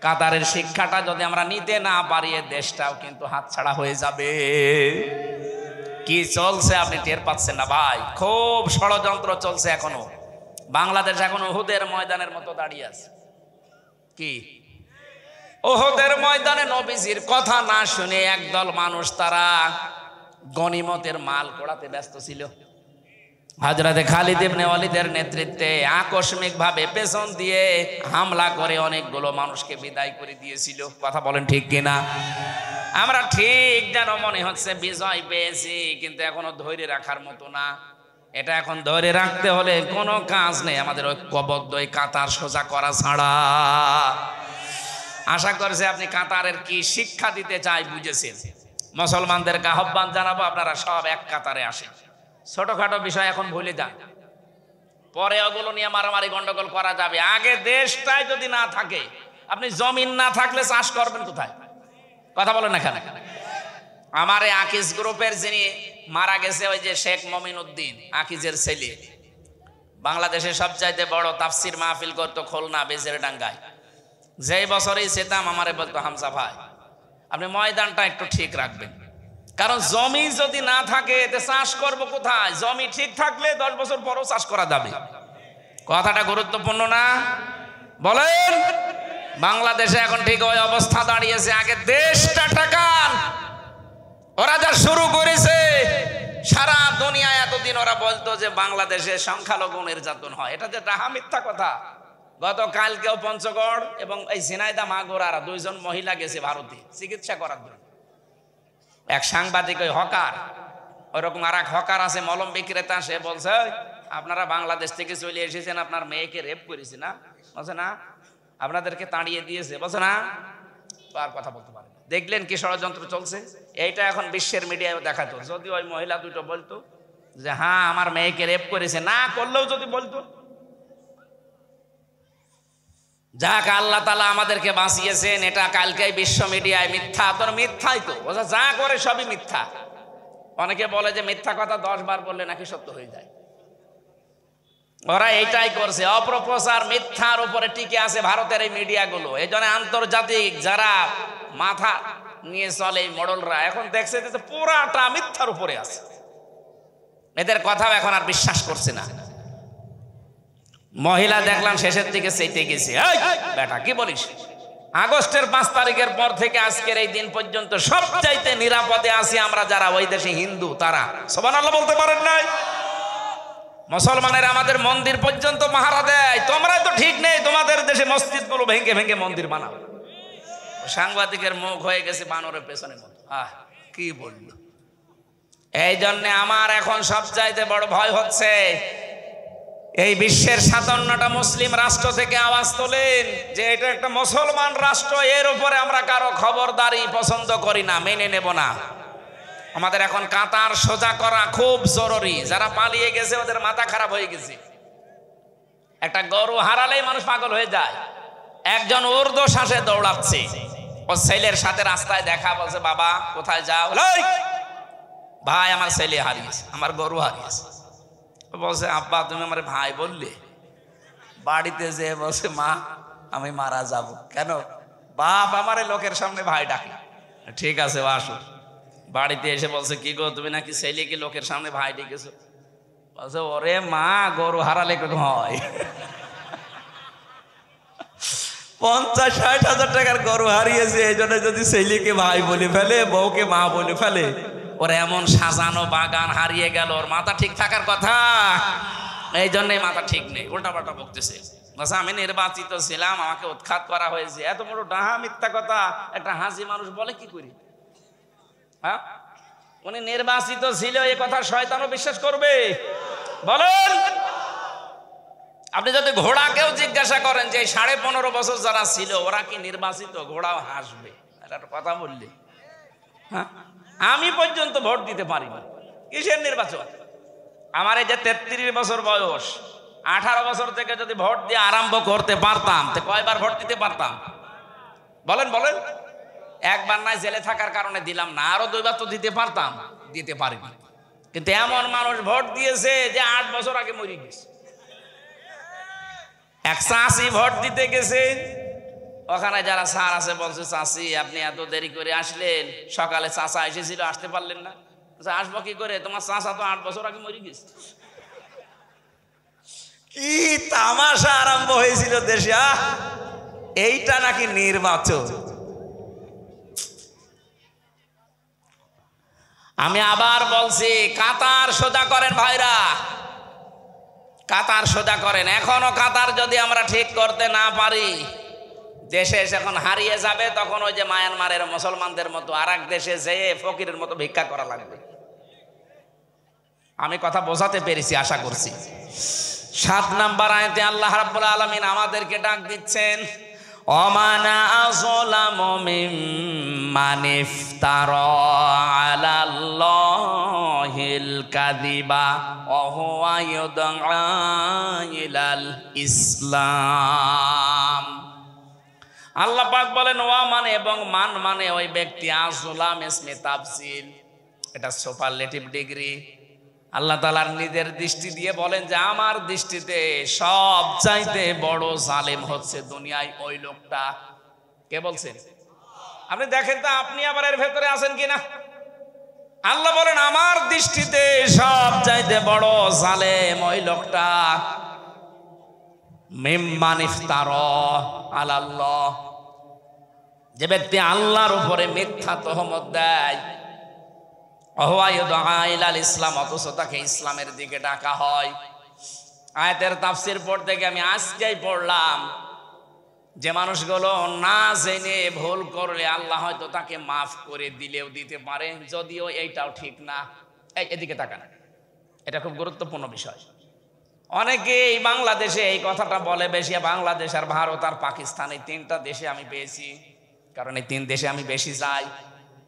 Speaker 1: কাতারের শিক্ষাটা যদি আমরা নিতে না পারি, দেশটাও কিন্তু হাতছাড়া হয়ে যাবে। কি চলছে আপনি টের পাচ্ছেন না ভাই? খুব ষড়যন্ত্র চলছে এখনো। বাংলাদেশ এখন উহুদের ময়দানের মতো দাঁড়িয়ে আছে। কি উহুদের ময়দানে নবীজির কথা না শুনে একদল মানুষ তারা গনিমতের মাল কোড়াতে ব্যস্ত ছিল। হযরতে খালিদ ইবনে ওয়ালিদের নেতৃত্বে আকস্মিকভাবে পেছন দিয়ে হামলা করে অনেকগুলো মানুষকে বিদায় করে দিয়েছিল। কথা বলেন ঠিক কিনা? আমরা ঠিক যেন মনে হচ্ছে বিজয় পেয়েছি, কিন্তু এখনো ধৈর্য রাখার মতো না। এটা এখন ধরে রাখতে হলে কোনো কাজ নেই, আমাদের ঐক্যবদ্ধ এই কাতার সোজা করা ছাড়া। আশা করছি আপনি কাতারের কি শিক্ষা দিতে চাই বুঝেছেন। মুসলমানদেরকে আহ্বান জানাবো, আপনারা সব এক কাতারে আসেন। ছোটখাটো বিষয় এখন ভুলে যান, পরে ওগুলো নিয়ে মারামারি গন্ডগোল করা যাবে। আগে দেশটাই যদি না থাকে, আপনি জমিন না থাকলে চাষ করবেন কোথায়? কথা বলেন না কেন? আমার এই আকিজ গ্রুপের যিনি মারা গেছে, ওই যে শেখ মমিন উদ্দিন, আকিজের ছেলে, বাংলাদেশে সবচাইতে বড় তাফসির মাহফিল করতো খুলনা বেজের ডাঙ্গায়। যেই বছরই যেতাম আমারে বলতো, হামজা ভাই আপনি ময়দানটা একটু ঠিক রাখবেন, কারণ জমি যদি না থাকে এতে চাষ করব কোথায়? জমি ঠিক থাকলে 10 বছর পরও চাষ করা যাবে। কথাটা গুরুত্বপূর্ণ না? বলেন। বাংলাদেশে এখন ঠিক ওই অবস্থা দাঁড়িয়েছে। আগে দেশটা টাকান, ওরা যা শুরু করেছে সারা দুনিয়ায় এতদিন ওরা বলতো যে বাংলাদেশে সংখ্যালঘু নির্যাতন হয়, এটা যে ডাহা মিথ্যা কথা। গতকালকেও পঞ্চগড় এবং এই ঝিনাইদহ মাগুরার 2 জন মহিলা গেছে ভারতে চিকিৎসা করার জন্য। এক সাংবাদিক, ওই হকার, ওইরকম আর এক হকার আছে মলম বিক্রেতা, সে বলছে আপনারা বাংলাদেশ থেকে চলে এসেছেন, আপনার মেয়েকে রেপ করেছে না? বলছে না। আপনাদেরকে তাড়িয়ে দিয়েছে? বলছে না। আর কথা বলতে পারে। দেখলেন কি ষড়যন্ত্র চলছে? এইটা এখন বিশ্বের মিডিয়ায় দেখাতো। যদি ওই মহিলা দুটো বলতো যে হ্যাঁ আমার মেয়েকে রেপ করেছে, না করলেও যদি বলতো, যাক আল্লাহ তাআলা আমাদেরকে বাঁচিয়েছেন। এটা কালকে বিশ্ব মিডিয়ায় মিথ্যা, তোর মিথ্যাই তো, যা করে সবই মিথ্যা। অনেকে বলে যে মিথ্যা কথা 10 বার বললে নাকি সত্য হয়ে যায়। ওরা এইটাই করছে, অপপ্রচার, মিথ্যার উপরে টিকে আছে ভারতের এই মিডিয়াগুলো। এই জন্য আন্তর্জাতিক যারা মাথা নিয়ে চলে এই মডেলরা এখন দেখছে যে পুরাটা মিথ্যার উপরে আছে, এদের কথাও এখন আর বিশ্বাস করছে না। মহিলা দেখলাম শেষের দিকে চেতে গেছে। বেটা কি বলিস? আগস্টের 5 তারিখের পর থেকে আজকের এই দিন পর্যন্ত সবচাইতে নিরাপদে আছি আমরা যারা ওই দেশে হিন্দু, তারা। সুবহানাল্লাহ বলতে পারেন নাই? মুসলমানেরা আমাদের মন্দির পর্যন্ত পাহারা দেয়। তোমরা তো ঠিক নেই, তোমাদের দেশে মসজিদ গুলো ভেঙে ভেঙে মন্দির বানাও। সাংবাদিকের মুখ হয়ে গেছে বানরের পেছনের মতো। কি বলল? এই জন্য আমার এখন সবচাইতে বড় ভয় হচ্ছে এই বিশ্বের 57টা মুসলিম রাষ্ট্র থেকে আওয়াজ তোলেন যে এটা একটা মুসলমান রাষ্ট্র, এর উপরে আমরা কারো খবরদারি পছন্দ করি না, মেনে নেব না। আমাদের এখন কাতার সোজা করা খুব জরুরি। যারা পালিয়ে গেছে ওদের মাথা খারাপ হয়ে গেছে। একটা গরু হারালেই মানুষ পাগল হয়ে যায়। একজন ঊর্ধ্ব শ্বাসে দৌড়াচ্ছে, ও ছেলের সাথে রাস্তায় দেখা, বলছে বাবা কোথায় যাও? ভাই আমার ছেলে হারিয়েছে, আমার গরু হারিয়েছে। বলছে আব্বা তুমি আমার ভাই বললে? বাড়িতে যে বলছে মা আমি মারা যাব। কেন? বাপ আমার লোকের সামনে ভাই ডাকে। ঠিক আছে আসো। বাড়িতে এসে বলছে কি গো তুমি নাকি ছেলেকে লোকের সামনে ভাই ডেকেছো? বলছে ওরে মা গরু হারালে কেন হয়? 50-60 হাজার টাকার গরু হারিয়েছে, এই জন্য যদি ছেলেকে ভাই বলে ফেলে, বউকে মা বলে ফেলে, ওর এমন সাজানো বাগান হারিয়ে গেল, ওর মাথা ঠিক থাকার কথা। এই জন্যই মাথা ঠিক নেই, উল্টাপাল্টা বকতেছে। বলছে আমি নির্বাচিত ছিলাম, আমাকে উৎখাত করা হয়েছে। এত বড় ডাহা মিথ্যা কথা একটা হাসি মানুষ বলে কি করি? হ্যাঁ, উনি নির্বাচিত ছিল, এই কথা শয়তানও বিশ্বাস করবে? বলেন। আপনি যদি ঘোড়াকেও জিজ্ঞাসা করেন যে 15.5 বছর যারা ছিল ওরা কি নির্বাচিত, ঘোড়াও হাসবে। এটা কথা বললে, হ্যাঁ, আমি পর্যন্ত ভোট দিতে পারি না, কিসের নির্বাচন? আমার এই যে 33 বছর বয়স, 18 বছর থেকে যদি ভোট দিয়ে আরম্ভ করতে পারতাম তো কয়বার ভোট দিতে পারতাম? বলেন বলেন। একবার নাই, জেলে থাকার কারণে দিলাম না, আরো 2 বার তো দিতে পারতাম, দিতে পারিনি। কিন্তু এমন মানুষ ভোট দিয়েছে যে 8 বছর আগে মরে গেছে। এক চাষি ভোট দিতে গেছে, ওখানে যারা স্যার আছে বলছে চাষি আপনি এত দেরি করে আসলেন, সকালে চাষা এসেছিল আসতে পারলেন না। আসবো কি করে, তোমার চাষা তো 8 বছর আগে মরে গেছে। কি তামাশা আরম্ভ হয়েছিল দেশে। এইটা নাকি নির্বাচন? আমি আবার বলছি কাতার সোজা করেন ভাইরা, কাতার সোজা করেন। এখনো কাতার যদি আমরা ঠিক করতে না পারি, দেশে এখন হারিয়ে যাবে। তখন ওই যে মায়ানমারের মুসলমানদের মতো আর এক দেশে যেয়ে ফকিরের মতো ভিক্ষা করা লাগবে। আমি কথা বোঝাতে পেরেছি আশা করছি। 7 নম্বর আয়াতে আল্লাহ রাব্বুল আলামিন আমাদেরকে ডাক দিচ্ছেন, ওমানা আযলামু মিম্মান ইফতারা আলাল্লাহিল কাযিবা ওয়া হুয়া ইউদআ ইলাল ইসলাম। আল্লাহ পাক বলেন ওয়া মানে এবং মান মানে ওই ব্যক্তি, আযলাম ইসমে তাফসীল, এটা সুপারলেটিভ ডিগ্রি। আল্লাহ তাআলার নিজের দৃষ্টি দিয়ে বলেন যে আমার দৃষ্টিতে সব চাইতে বড় জালেম হচ্ছে দুনিয়ায় ওই লোকটা। কে বলছেন? আপনি দেখেন তো, আপনি আবার এর ভেতরে আছেন কিনা। আল্লাহ বলেন আমার দৃষ্টিতে সব চাইতে বড় জালেম ওই লোকটা, মিম্মান ইফতারা আলাল্লাহ, যে ব্যক্তি আল্লাহর উপরে মিথ্যা তহমত দেয়, ইসলাম, অথচ তাকে ইসলামের দিকে ডাকা হয়। আয়াতের তাফসীর পড়তে গিয়ে আমি আজকেই পড়লাম যে মানুষগুলো না জেনে ভুল করলে আল্লাহ হয়তো তাকে মাফ করে দিলেও দিতে পারে, যদিও এইটাও ঠিক না। এদিকে তাকান, এটা খুব গুরুত্বপূর্ণ বিষয়। অনেকেই বাংলাদেশে এই কথাটা বলে বেশি, বাংলাদেশ আর ভারত আর পাকিস্তান, এই 3টা দেশে আমি পেয়েছি, কারণ এই 3 দেশে আমি বেশি যাই।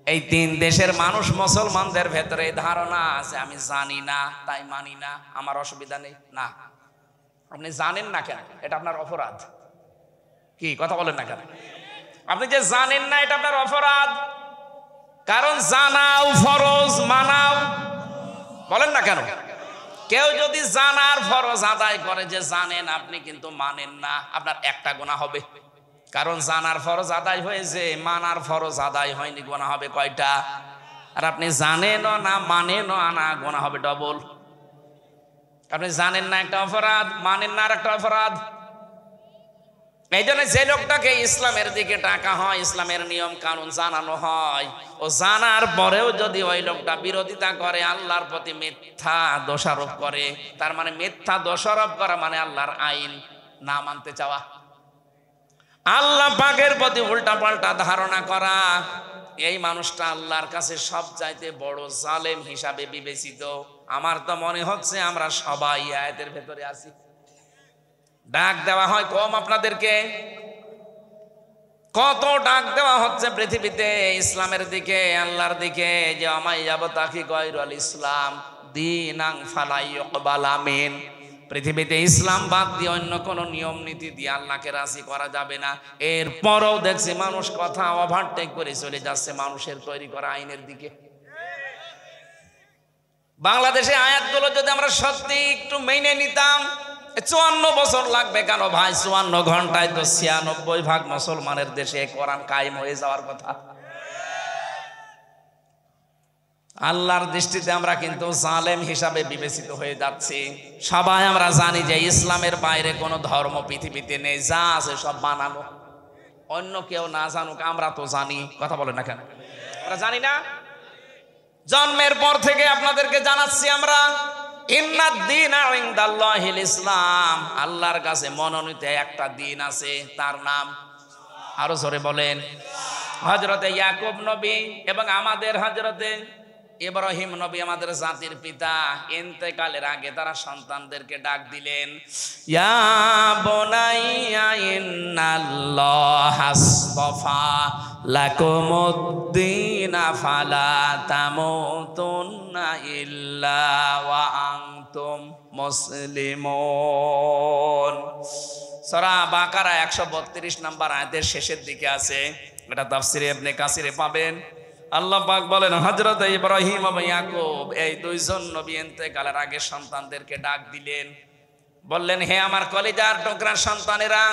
Speaker 1: এই 3 দেশের মানুষ মুসলমানদের ভেতরে ধারণা আছে আমি জানি না তাই মানি না, আমার অসুবিধা নেই। না, আপনি জানেন না কেন, এটা আপনার অপরাধ। কি কথা বলেন না কেন? আপনি যে জানেন না এটা আপনার অপরাধ, কারণ জানাও ফরজ, মানাও। বলেন না কেন? কেউ যদি জানার ফরজ আদায় করে, যে জানেন আপনি কিন্তু মানেন না, আপনার একটা গুনাহ হবে। কারণ জানার ফরজ আদায় হয়েছে, মানার ফরজ আদায় হয়নি, গুনাহ হবে কয়টা? আর আপনি জানেনও না মানেনও না, গুনাহ হবে ডবল। আপনি জানেন না একটা অপরাধ, মানেন না আর একটা অপরাধ। এই জন্য যে লোকটাকে ইসলামের দিকে ডাকা হয়, ইসলামের নিয়ম কানুন জানানো হয়, ও জানার পরেও যদি ওই লোকটা বিরোধিতা করে, আল্লাহর প্রতি মিথ্যা দোষারোপ করে, তার মানে মিথ্যা দোষারোপ করা মানে আল্লাহর আইন না মানতে চাওয়া, আল্লাহ পাকের প্রতি উল্টা পাল্টা ধারণা করা। এই মানুষটা আল্লাহর কাছে সবচাইতে বড় জালেম হিসাবে বিবেচিত। আমার তো মনে হচ্ছে আমরা সবাই আয়াতের ভেতরে আছি। ডাক দেওয়া হয় কম আপনাদেরকে, কত ডাক দেওয়া হচ্ছে পৃথিবীতে ইসলামের দিকে, আল্লাহর দিকে, যে আমায় ইয়াবতাগি গায়রুল ইসলাম দীনান ফালা ইউকবাল মিন। পৃথিবীতে ইসলাম বাদ দিয়ে অন্য কোন নিয়ম নীতি দিয়ে আল্লাহকে রাজি করা যাবে না। এরপরও দেখছি মানুষ কথা ওভারটেক করে চলে যাচ্ছে মানুষের তৈরি করা আইনের দিকে। বাংলাদেশে আয়াতগুলো যদি আমরা সত্যি একটু মেনে নিতাম, 54 বছর লাগবে কেন ভাই? 54 ঘন্টায় তো 96% মুসলমানের দেশে কোরআন কায়েম হয়ে যাওয়ার কথা। আল্লাহর দৃষ্টিতে আমরা কিন্তু জালেম হিসাবে বিবেচিত হয়ে যাচ্ছি। সবাই আমরা জানি যে ইসলামের বাইরে কোনো ধর্ম পৃথিবীতে নেই, যা আছে সব বানানো। অন্য কেউ না জানুক, আমরা তো জানি। কথা বলে না কেন? আমরা জানি না? জন্মের পর থেকে আপনাদেরকে জানাচ্ছি আমরা, ইন্নাদ-দীনা ইনদাল্লাহিল ইসলাম। আল্লাহর কাছে মনোনীত একটা দিন আছে, তার নাম, আরো জোরে বলেন, হযরতে ইয়াকুব নবী এবং আমাদের হযরতে ইব্রাহিম নবী, আমাদের জাতির পিতা, ইন্তেকালের আগে তারা সন্তানদেরকে ডাক দিলেন, ইয়া বুনাইয়া ইন্নাল্লাহা আসতাফা লাকুমুদ-দীনা ফালা তামুতুন্না ইল্লা ওয়া আনতুম মুসলিমুন। সূরা বাকারা 132 নম্বর আয়াতের শেষের দিকে আছে, এটা তাফসিরে ইবনে কাসিরে পাবেন। আল্লাহ পাক বলেন, হযরত ইব্রাহিম এবং ইয়াকুব এই দুইজন নবী ইন্তেকালের আগে সন্তানদেরকে ডাক দিলেন, বললেন, হে আমার কলিজার টুকরা সন্তানেরা,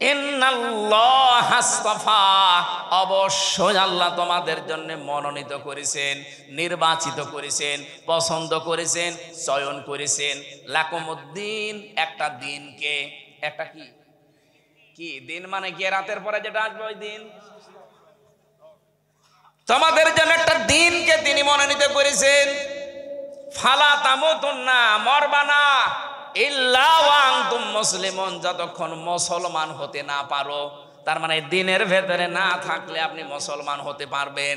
Speaker 1: ইন্নাল্লাহা আসতাফা, অবশ্যই আল্লাহ তোমাদের জন্য মনোনীত করেছেন, নির্বাচিত করেছেন, পছন্দ করেছেন, চয়ন করেছেন, লাকুমুদ্দিন, একটা দিনকে। একটা কি কি দিন? মানে কি? রাতের পরে যেটা আসবে ওই দিন। তোমাদের জন্য একটা দিনকে তিনি মনোনীত করেছেন। ফালা তামুতুন্না, মরবা না, ইল্লা ওয়া আনতুম মুসলিমুন, যতক্ষণ মুসলমান হতে না পারো। তার মানে দিনের ভেতরে না থাকলে আপনি মুসলমান হতে পারবেন?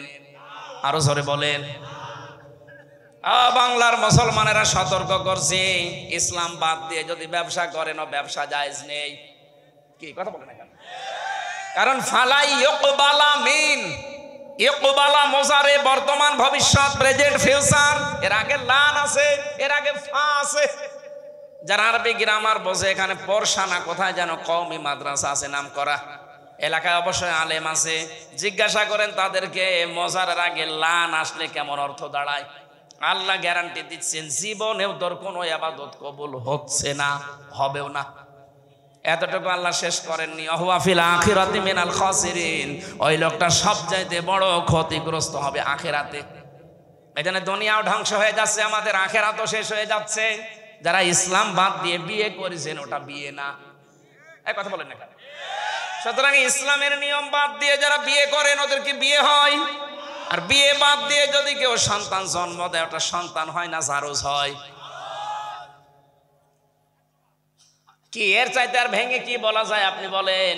Speaker 1: আরো জোরে বলেন। বাংলার মুসলমানেরা সতর্ক করছি, ইসলাম বাদ দিয়ে যদি ব্যবসা করেন, ব্যবসা জায়েজ নেই। কি কথা বলেন না কেন? কারণ ফালা ইউকবালা মিন, ইকবালা মুজারে, বর্তমান, ভবিষ্যৎ, প্রেজেন্ট, ফিউচার। এর আগে লান আছে, এর আগে ফা আছে। যারা আরবি গ্রামার বোঝে, এখানে পরশানা কোথায় যেন কওমি মাদ্রাসা আছে নাম করা, এলাকায় অবশ্যই আলেম আছে, জিজ্ঞাসা করেন তাদেরকে মুজারের আগে লান আসলে কেমন অর্থ দাঁড়ায়। আল্লাহ গ্যারান্টি দিচ্ছেন, জীবনেও তোর কোনো ইবাদত কবুল হচ্ছে না, হবেও না। এতটুকু আল্লাহ শেষ করেননি, ওয়া ফিল আখিরাতি মিনাল খাসিরিন, ওই লোকটা সবচাইতে বড় ক্ষতিগ্রস্ত হবে আখিরাতে। এখানে দুনিয়াও ধ্বংস হয়ে যাচ্ছে, আমাদের আখিরাতও শেষ হয়ে যাচ্ছে। যারা ইসলাম বাদ দিয়ে বিয়ে করেছেন, ওটা বিয়ে না। এই কথা বলেন না কেন? সুতরাং ইসলামের নিয়ম বাদ দিয়ে যারা বিয়ে করেন, ওদের কি বিয়ে হয়? আর বিয়ে বাদ দিয়ে যদি কেউ সন্তান জন্ম দেয়, ওটা সন্তান হয় না, জারজ হয়। কি এর চাইতে আর ভেঙে কি বলা যায় আপনি বলেন?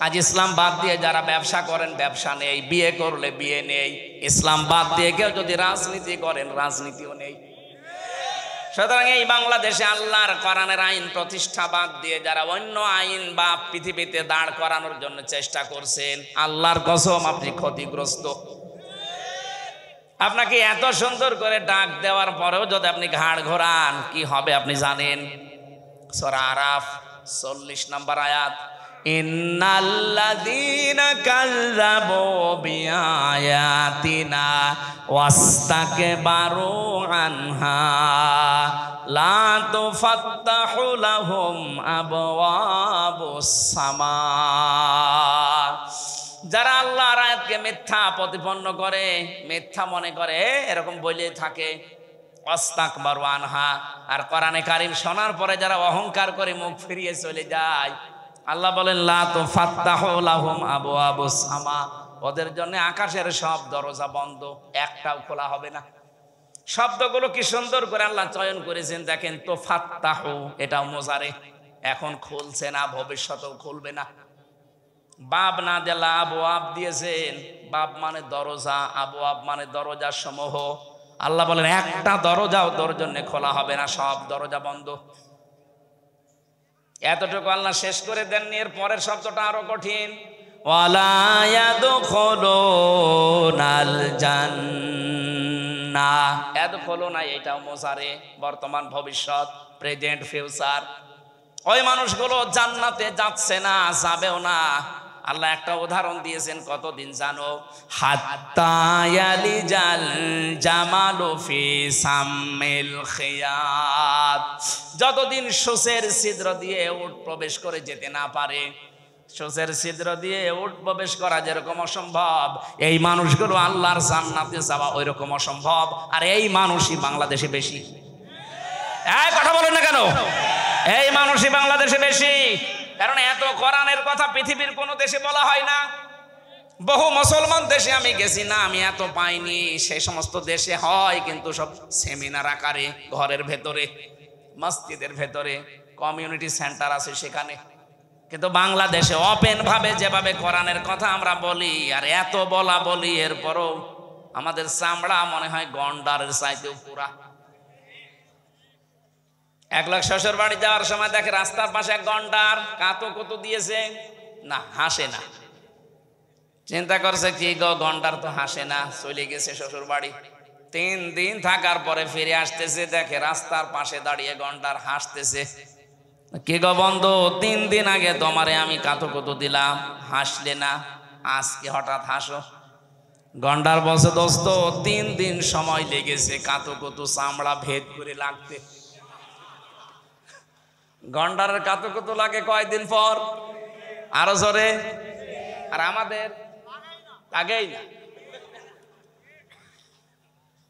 Speaker 1: আজ ইসলাম বাদ দিয়ে যারা ব্যবসা করেন, ব্যবসা নেই, বিয়ে করলে বিয়ে নেই। ইসলাম বাদ দিয়ে কেউ যদি রাজনীতি করেন, রাজনীতিও নেই। সুতরাং এই বাংলাদেশে আল্লাহর কোরআনের আইন প্রতিষ্ঠা বাদ দিয়ে যারা অন্য আইন বা পৃথিবীতে দাঁড় করানোর জন্য চেষ্টা করছেন, আল্লাহর কসম আপনি ক্ষতিগ্রস্ত। আপনাকে এত সুন্দর করে ডাক দেওয়ার পরেও যদি আপনি ঘাড় ঘোরান, কি হবে আপনি জানেন? সূরা আরাফ 40 নম্বর আয়াত, ইন্নাল্লাযীনা কাযযাবু বিআয়াতিনা ওয়াস্তাকবারু আনহা লা তুফাত্তাহু লাহুম আবওয়াবুস সামা। যারা আল্লাহর আয়াতকে মিথ্যা প্রতিপন্ন করে, মিথ্যা মনে করে, এরকম বলে থাকে, ওয়াস্তাকবারু আনহা, আর কোরআনে কারীম শোনার পরে যারা অহংকার করে মুখ ফিরিয়ে চলে যায়, আল্লাহ বলেন লা তুফাত্তাহু লাহুম আবওয়াবুস সামা, ওদের জন্য আকাশের সব দরজা বন্ধ, একটাও খোলা হবে না। শব্দগুলো কি সুন্দর করে আল্লাহ চয়ন করেছেন দেখেন। তুফাত্তাহু, এটাও মুজারে, এখন খুলছে না, ভবিষ্যতেও খুলবে না। বাব না দিলা আবওয়াব দিয়েছেন, বাব মানে দরজা, আবওয়াব মানে দরজা সমূহ। আল্লাহ বলেন একটা দরজাও তোর জন্য খোলা হবে না, সব দরজা বন্ধ। এতটুকু আল্লাহ শেষ করে দেননি, এর পরের শব্দটা আরো কঠিন। ওয়ালা ইয়াদখুলুনাল জান্নাহ, ইয়াদখুলুনা এটাও মুজারে, বর্তমান ভবিষ্যৎ, প্রেজেন্ট ফিউচার। ওই মানুষগুলো জান্নাতে যাচ্ছে না, যাবেও না। আল্লাহ একটা উদাহরণ দিয়েছেন, কতদিন জানো? হাত্তা ইয়ালিজাল জামালু ফি সাম্মিল খিয়াত, যতদিন সূচের ছিদ্র দিয়ে উট প্রবেশ করে যেতে না পারে। সূচের ছিদ্র দিয়ে উট প্রবেশ করা যেরকম অসম্ভব, এই মানুষগুলো আল্লাহর জান্নাতে যাওয়া ওই রকম অসম্ভব। আর এই মানুষই বাংলাদেশে বেশি। এই কথা বলেন না কেন? এই মানুষই বাংলাদেশে বেশি, কারণ এত কোরআনের কথা পৃথিবীর কোনো দেশে বলা হয় না। বহু মুসলমান দেশে আমি গেছি না, আমি এত পাইনি। সেই সমস্ত দেশে হয়, কিন্তু সব সেমিনার আকারে, ঘরের ভেতরে, মসজিদের ভেতরে, কমিউনিটি সেন্টার আছে সেখানে। কিন্তু বাংলাদেশে ওপেন ভাবে যেভাবে কোরআনের কথা আমরা বলি, আর এত বলা বলি, এরপরও আমাদের চামড়া মনে হয় গন্ডারের চাইতেও পুরা। এক লোক শ্বশুর বাড়ি যাওয়ার সময় দেখে রাস্তার পাশে এক গন্ডার কাতো কুতো দিয়েছে, না হাসে না। চিন্তা করছে কি গো, গন্ডার তো হাসে না, চলে গেছে শ্বশুর বাড়ি। 3 দিন থাকার পরে ফিরে আসতেছে, দেখে রাস্তার পাশে দাঁড়িয়ে গন্ডার হাসতেছে। কি গো বন্ধু, 3 দিন আগে তোমারে আমি কাতো কুতো দিলাম, হাসলে না, আজকে হঠাৎ হাসো? গন্ডার বলছে, দোস্ত 3 দিন সময় লেগেছে কাতো কুতো চামড়া ভেদ করে লাগতে। গন্ডারের কাতো কুতো লাগে কয়দিন পর? আরো জোরে। আর আমাদের আগেই না।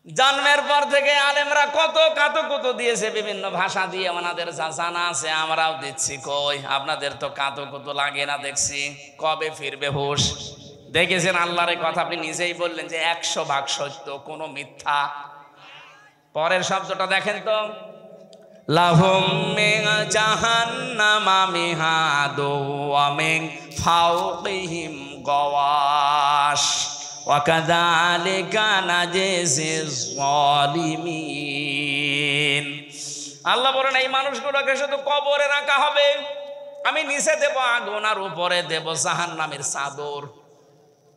Speaker 1: জন্মের পর থেকে আলেমরা কত কাতো কুতো দিয়েছে, বিভিন্ন ভাষা দিয়ে, ওনাদের যা জানা আছে আমরাও দিচ্ছি। কই আপনাদের তো কাতো কুতো লাগে না দেখছি। কবে ফিরবে হুশ? দেখেছেন আল্লাহর কথা, আপনি নিজেই বললেন যে 100% সত্য, কোনো মিথ্যা। পরের শব্দটা দেখেন তো, লাহুম মিন জাহান্নামা মিহাদু ওয়া মিন ফাওকিহিম গাওয়াশ ওয়া কাযালিকা নাজিজিজ যালিমিন। আল্লাহ বলেন এই মানুষগুলোকে শুধু কবরে রাখা হবে, আমি নিচে দেব আগুন আর উপরে দেব জাহান্নামের চাদর।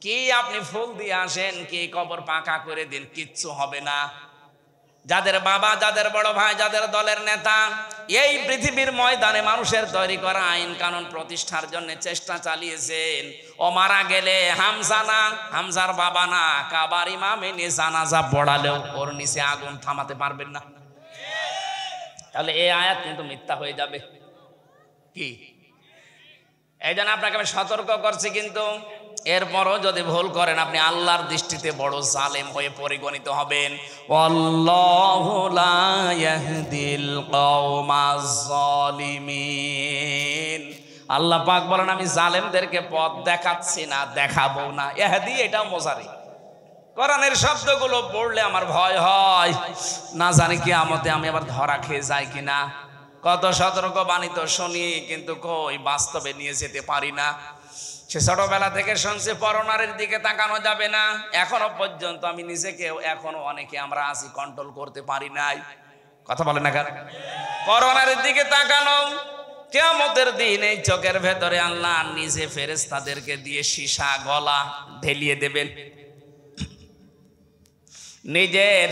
Speaker 1: কি আপনি ফুল দিয়ে আসেন, কি কবর পাকা করে দিন, কিচ্ছু হবে না। যাদের বাবা, যাদের বড় ভাই, যাদের দলের নেতা এই পৃথিবীর ময়দানে মানুষের তৈরি করা আইন কানুন প্রতিষ্ঠার জন্য চেষ্টা চালিয়েছেন, ও মারা গেলে হামজা না, হামজার বাবা না, কাবার ইমাম এনে জানাজা পড়ালেও ওর নিচে আগুন থামাতে পারবেন না। তাহলে এই আয়াত কিন্তু মিথ্যা হয়ে যাবে। কি এই জন্য আপনাকে আমি সতর্ক করছি, কিন্তু এরপরও যদি ভুল করেন আপনি আল্লাহর দৃষ্টিতে বড় জালেম হয়ে পরিগণিত হবেন। আল্লাহু লা ইয়াহদিল কওমাজ জালিমিন। আল্লাহ পাক বলেন আমি জালেমদেরকে পথ দেখাচ্ছি না, দেখাবো না। ইহদি এটাও মোজারি। কোরআনের শব্দগুলো পড়লে আমার ভয় হয়, না জানি কিয়ামতে আমি আবার ধরা খেয়ে যাই কিনা। কত সতর্ক বাণী তো শুনি, কিন্তু কই বাস্তবে নিয়ে যেতে পারি না। সে ছোটবেলা থেকে শুনছে পরনারীর দিকে তাকানো যাবে না, এখনো পর্যন্ত আমি নিজেকে, এখনো অনেকে আমরা আছি, কন্ট্রোল করতে পারি নাই। কথা বলে না কেন? পরনারীর দিকে তাকানো, কিয়ামতের দিন এই চোখের ভেতরে আল্লাহ নিজে ফেরেশতাদেরকে দিয়ে সীসা গলা ঢেলিয়ে দেবেন। নিজের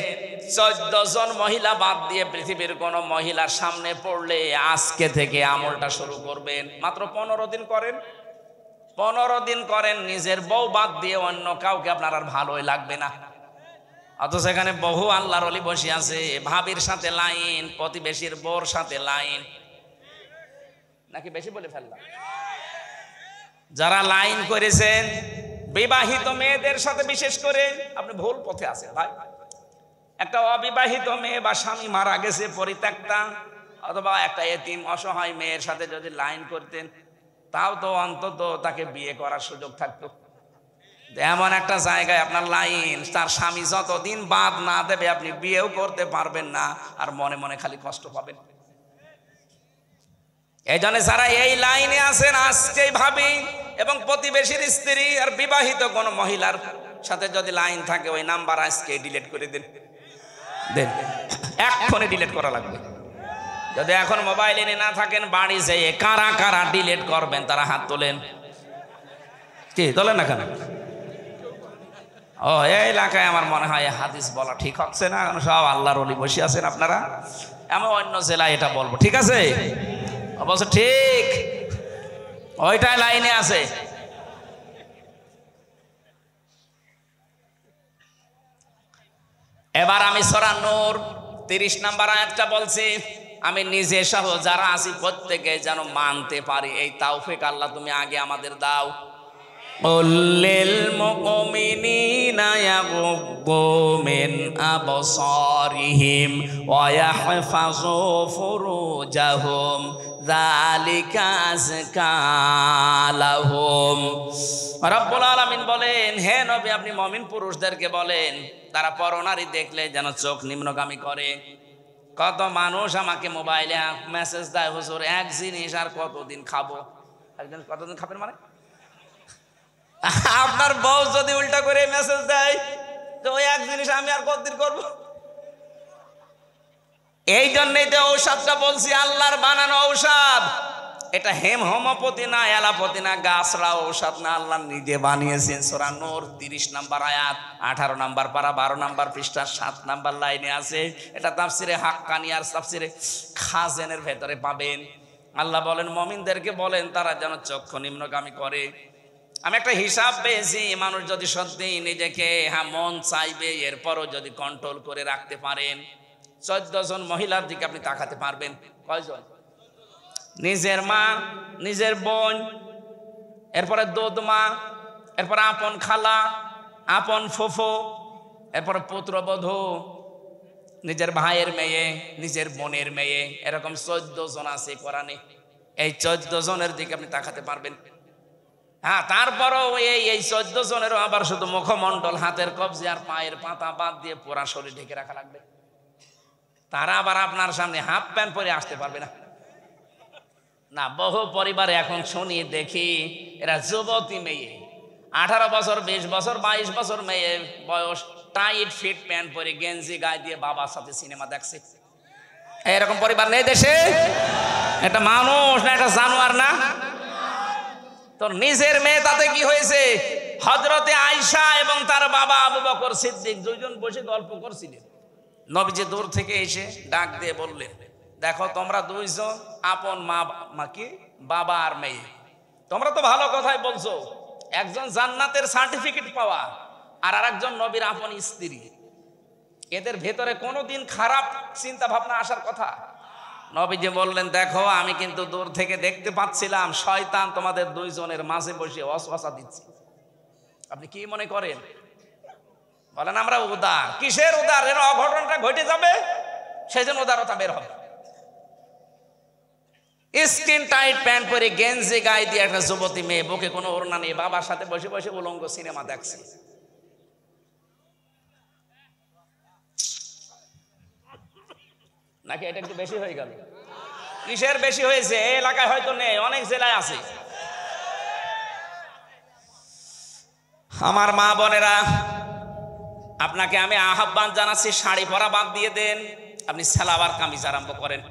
Speaker 1: 14 জন মহিলা বাদ দিয়ে পৃথিবীর কোন মহিলার সামনে পড়লে আজকে থেকে আমলটা শুরু করবেন। মাত্র 15 দিন করেন, 15 দিন করেন, নিজের বউ বাদ দিয়ে অন্য কাউকে আপনার আর ভালোই লাগবে না। অথচ এখানে বহু আল্লাহর ওলি বসে আছে, ভাবির সাথে লাইন, প্রতিবেশীর বউর সাথে লাইন। নাকি বেশি বলে ফেললাম? যারা লাইন করেছেন বিবাহিত মেয়েদের সাথে বিশেষ করে আপনি ভুল পথে আছেন ভাই। একটা অবিবাহিত মেয়ে বা স্বামী মারা গেছে পরিত্যক্তা, অথবা একটা এতিম অসহায় মেয়ের সাথে যদি লাইন করতেন, তাও তো অন্তত তাকে বিয়ে করার সুযোগ থাকতো। এমন একটা জায়গায় আপনার লাইন, তার স্বামী যতদিন বাদ না দেবে আপনি বিয়েও করতে পারবেন না, আর মনে মনে খালি কষ্ট পাবেন। এই জন্য যারা এই লাইনে আছেন আজকেই ভাবি, এবং প্রতিবেশীর স্ত্রী আর বিবাহিত কোন মহিলার সাথে যদি লাইন থাকে, ওই নাম্বার আজকে ডিলিট করে দেন, দেন, এক্ষুনি ডিলিট করা লাগবে। যদি এখন মোবাইল এনে না থাকেন, বাড়ি যেয়ে কারা কারা ডিলিট করবেন তারা হাত তোলেন। কি তোলেন না কেন? ও এই এলাকায় আমার মনে হয় হাদিস বলা ঠিক হচ্ছে না, সব আল্লাহর ওলি বসে আছেন আপনারা। আমি অন্য জেলায় এটা বলবো, ঠিক আছে? অবশ্য ঠিক ওইটাই লাইনে আছে। এবার আমি সূরা নূর 30 নম্বর আয়াতটা বলছি। আমি নিজে সহ যারা আছি প্রত্যেকে যেন মানতে পারি, এই তাওফিক আল্লাহ তুমি আগে আমাদের দাও। লিল মুমিনিনা ইয়াগুদ্দু মিন আবসারিহিম ওয়া ইয়াহফাযু ফুরুজাহুম যালিকা আযকা লাহুম। রব্বুল আলামিন বলেন, হে নবী আপনি মুমিন পুরুষদেরকে বলেন তারা পরনারী দেখলে যেন চোখ নিম্নগামী করে। কত মানুষ আমাকে মোবাইলে মেসেজ দেয়, হুজুর এক জিনিস আর কতদিন খাবো? একদিন কতদিন খাবেন মানে? আপনার বউ যদি উল্টা করে মেসেজ দেয় তো ওই এক জিনিস আমি আর কতদিন করব? এই জন্যই তো ঔষধটা বলছি, আল্লাহর বানানো ঔষধ। এটা হোমিওপ্যাথি না, অ্যালোপ্যাথি না, গাছরা ঔষধ না, আল্লাহ নিজে বানিয়েছেন। সূরা নূর 30 নম্বর আয়াত 18 নম্বর পারা 12 নম্বর পৃষ্ঠা 7 নম্বর লাইনে আছে। এটা তাফসিরে হাক্কানি আর তাফসিরে খাজেনের ভেতরে পাবেন। আল্লাহ বলেন মুমিনদেরকে বলেন তারা যেন চক্ষু নিম্নগামী করে। আমি একটা হিসাব পেয়েছি, মানুষ যদি সত্যি নিজেকে মন চাইবে এরপরও যদি কন্ট্রোল করে রাখতে পারেন, 14 জন মহিলার দিকে আপনি তাকাতে পারবেন। কয়জন? নিজের মা, নিজের বোন, এরপরে দোদ মা, এরপরে আপন খালা, আপন ফুফু, এরপরে পুত্রবধূ, নিজের ভাইয়ের মেয়ে, নিজের বোনের মেয়ে, এরকম 14 জন আছে কোরআনে। এই 14 জনের দিকে আপনি তাকাতে পারবেন। হ্যাঁ, তারপরও এই 14 জনেরও আবার শুধু মুখমণ্ডল, হাতের কবজি আর পায়ের পাতা বাদ দিয়ে পুরা শরীর ঢেকে রাখা লাগবে। তারা আবার আপনার সামনে হাফ প্যান্ট পরে আসতে পারবে না। না, বহু পরিবারে এখন শুনি দেখি এরা যুবতী মেয়ে, 18 বছর 20 বছর 22 বছর মেয়ে বয়স, টাইট ফিট প্যান্ট পরে গেঞ্জি গায়ে দিয়ে বাবার সাথে সিনেমা দেখছে। এরকম পরিবার নেই দেশে? এটা মানুষ না, এটা জানোয়ার না? তো নিজের মেয়ে, তাতে কি হয়েছে? হযরতে আয়েশা এবং তার বাবা আবু বকর সিদ্দিক দুইজন বসে গল্প করছিলেন। নবীজি দূর থেকে এসে ডাক দিয়ে বললেন, দেখো তোমরা দুইজন আপন মা কি বাবা আর মেয়ে, তোমরা তো ভালো কথাই বলছো, একজন জান্নাতের সার্টিফিকেট পাওয়া আর আরেকজন নবীর আপন স্ত্রী, এদের ভেতরে কোনোদিন খারাপ চিন্তা ভাবনা আসার কথা? নবীজি বললেন, দেখো আমি কিন্তু দূর থেকে দেখতে পাচ্ছিলাম শয়তান তোমাদের দুইজনের মাঝে বসে ওয়াসওয়াসা দিচ্ছে। আপনি কি মনে করেন? বলেন আমরা উদার। কিসের উদার? এর অঘটনটা ঘটে যাবে সেই জন্য উদারতা বের হবে। স্কিন টাইট প্যান্ট পরে গেঞ্জি গায়ে দিয়ে একটা যুবতী মেয়ে, বুকে কোনো ওড়না নেই, বাবার সাথে বসে বসে উলঙ্গ সিনেমা দেখছে। নাকি এটা একটু বেশি হয়ে গেল? কিসের বেশি হয়েছে? এই এলাকায় হয়তো নেই, অনেক জেলায় আছে। আমার মা বোনেরা, আপনাকে আমি আহ্বান জানাচ্ছি, শাড়ি পরা বাদ দিয়ে দেন, আপনি সালোয়ার কামিজ আরম্ভ করেন।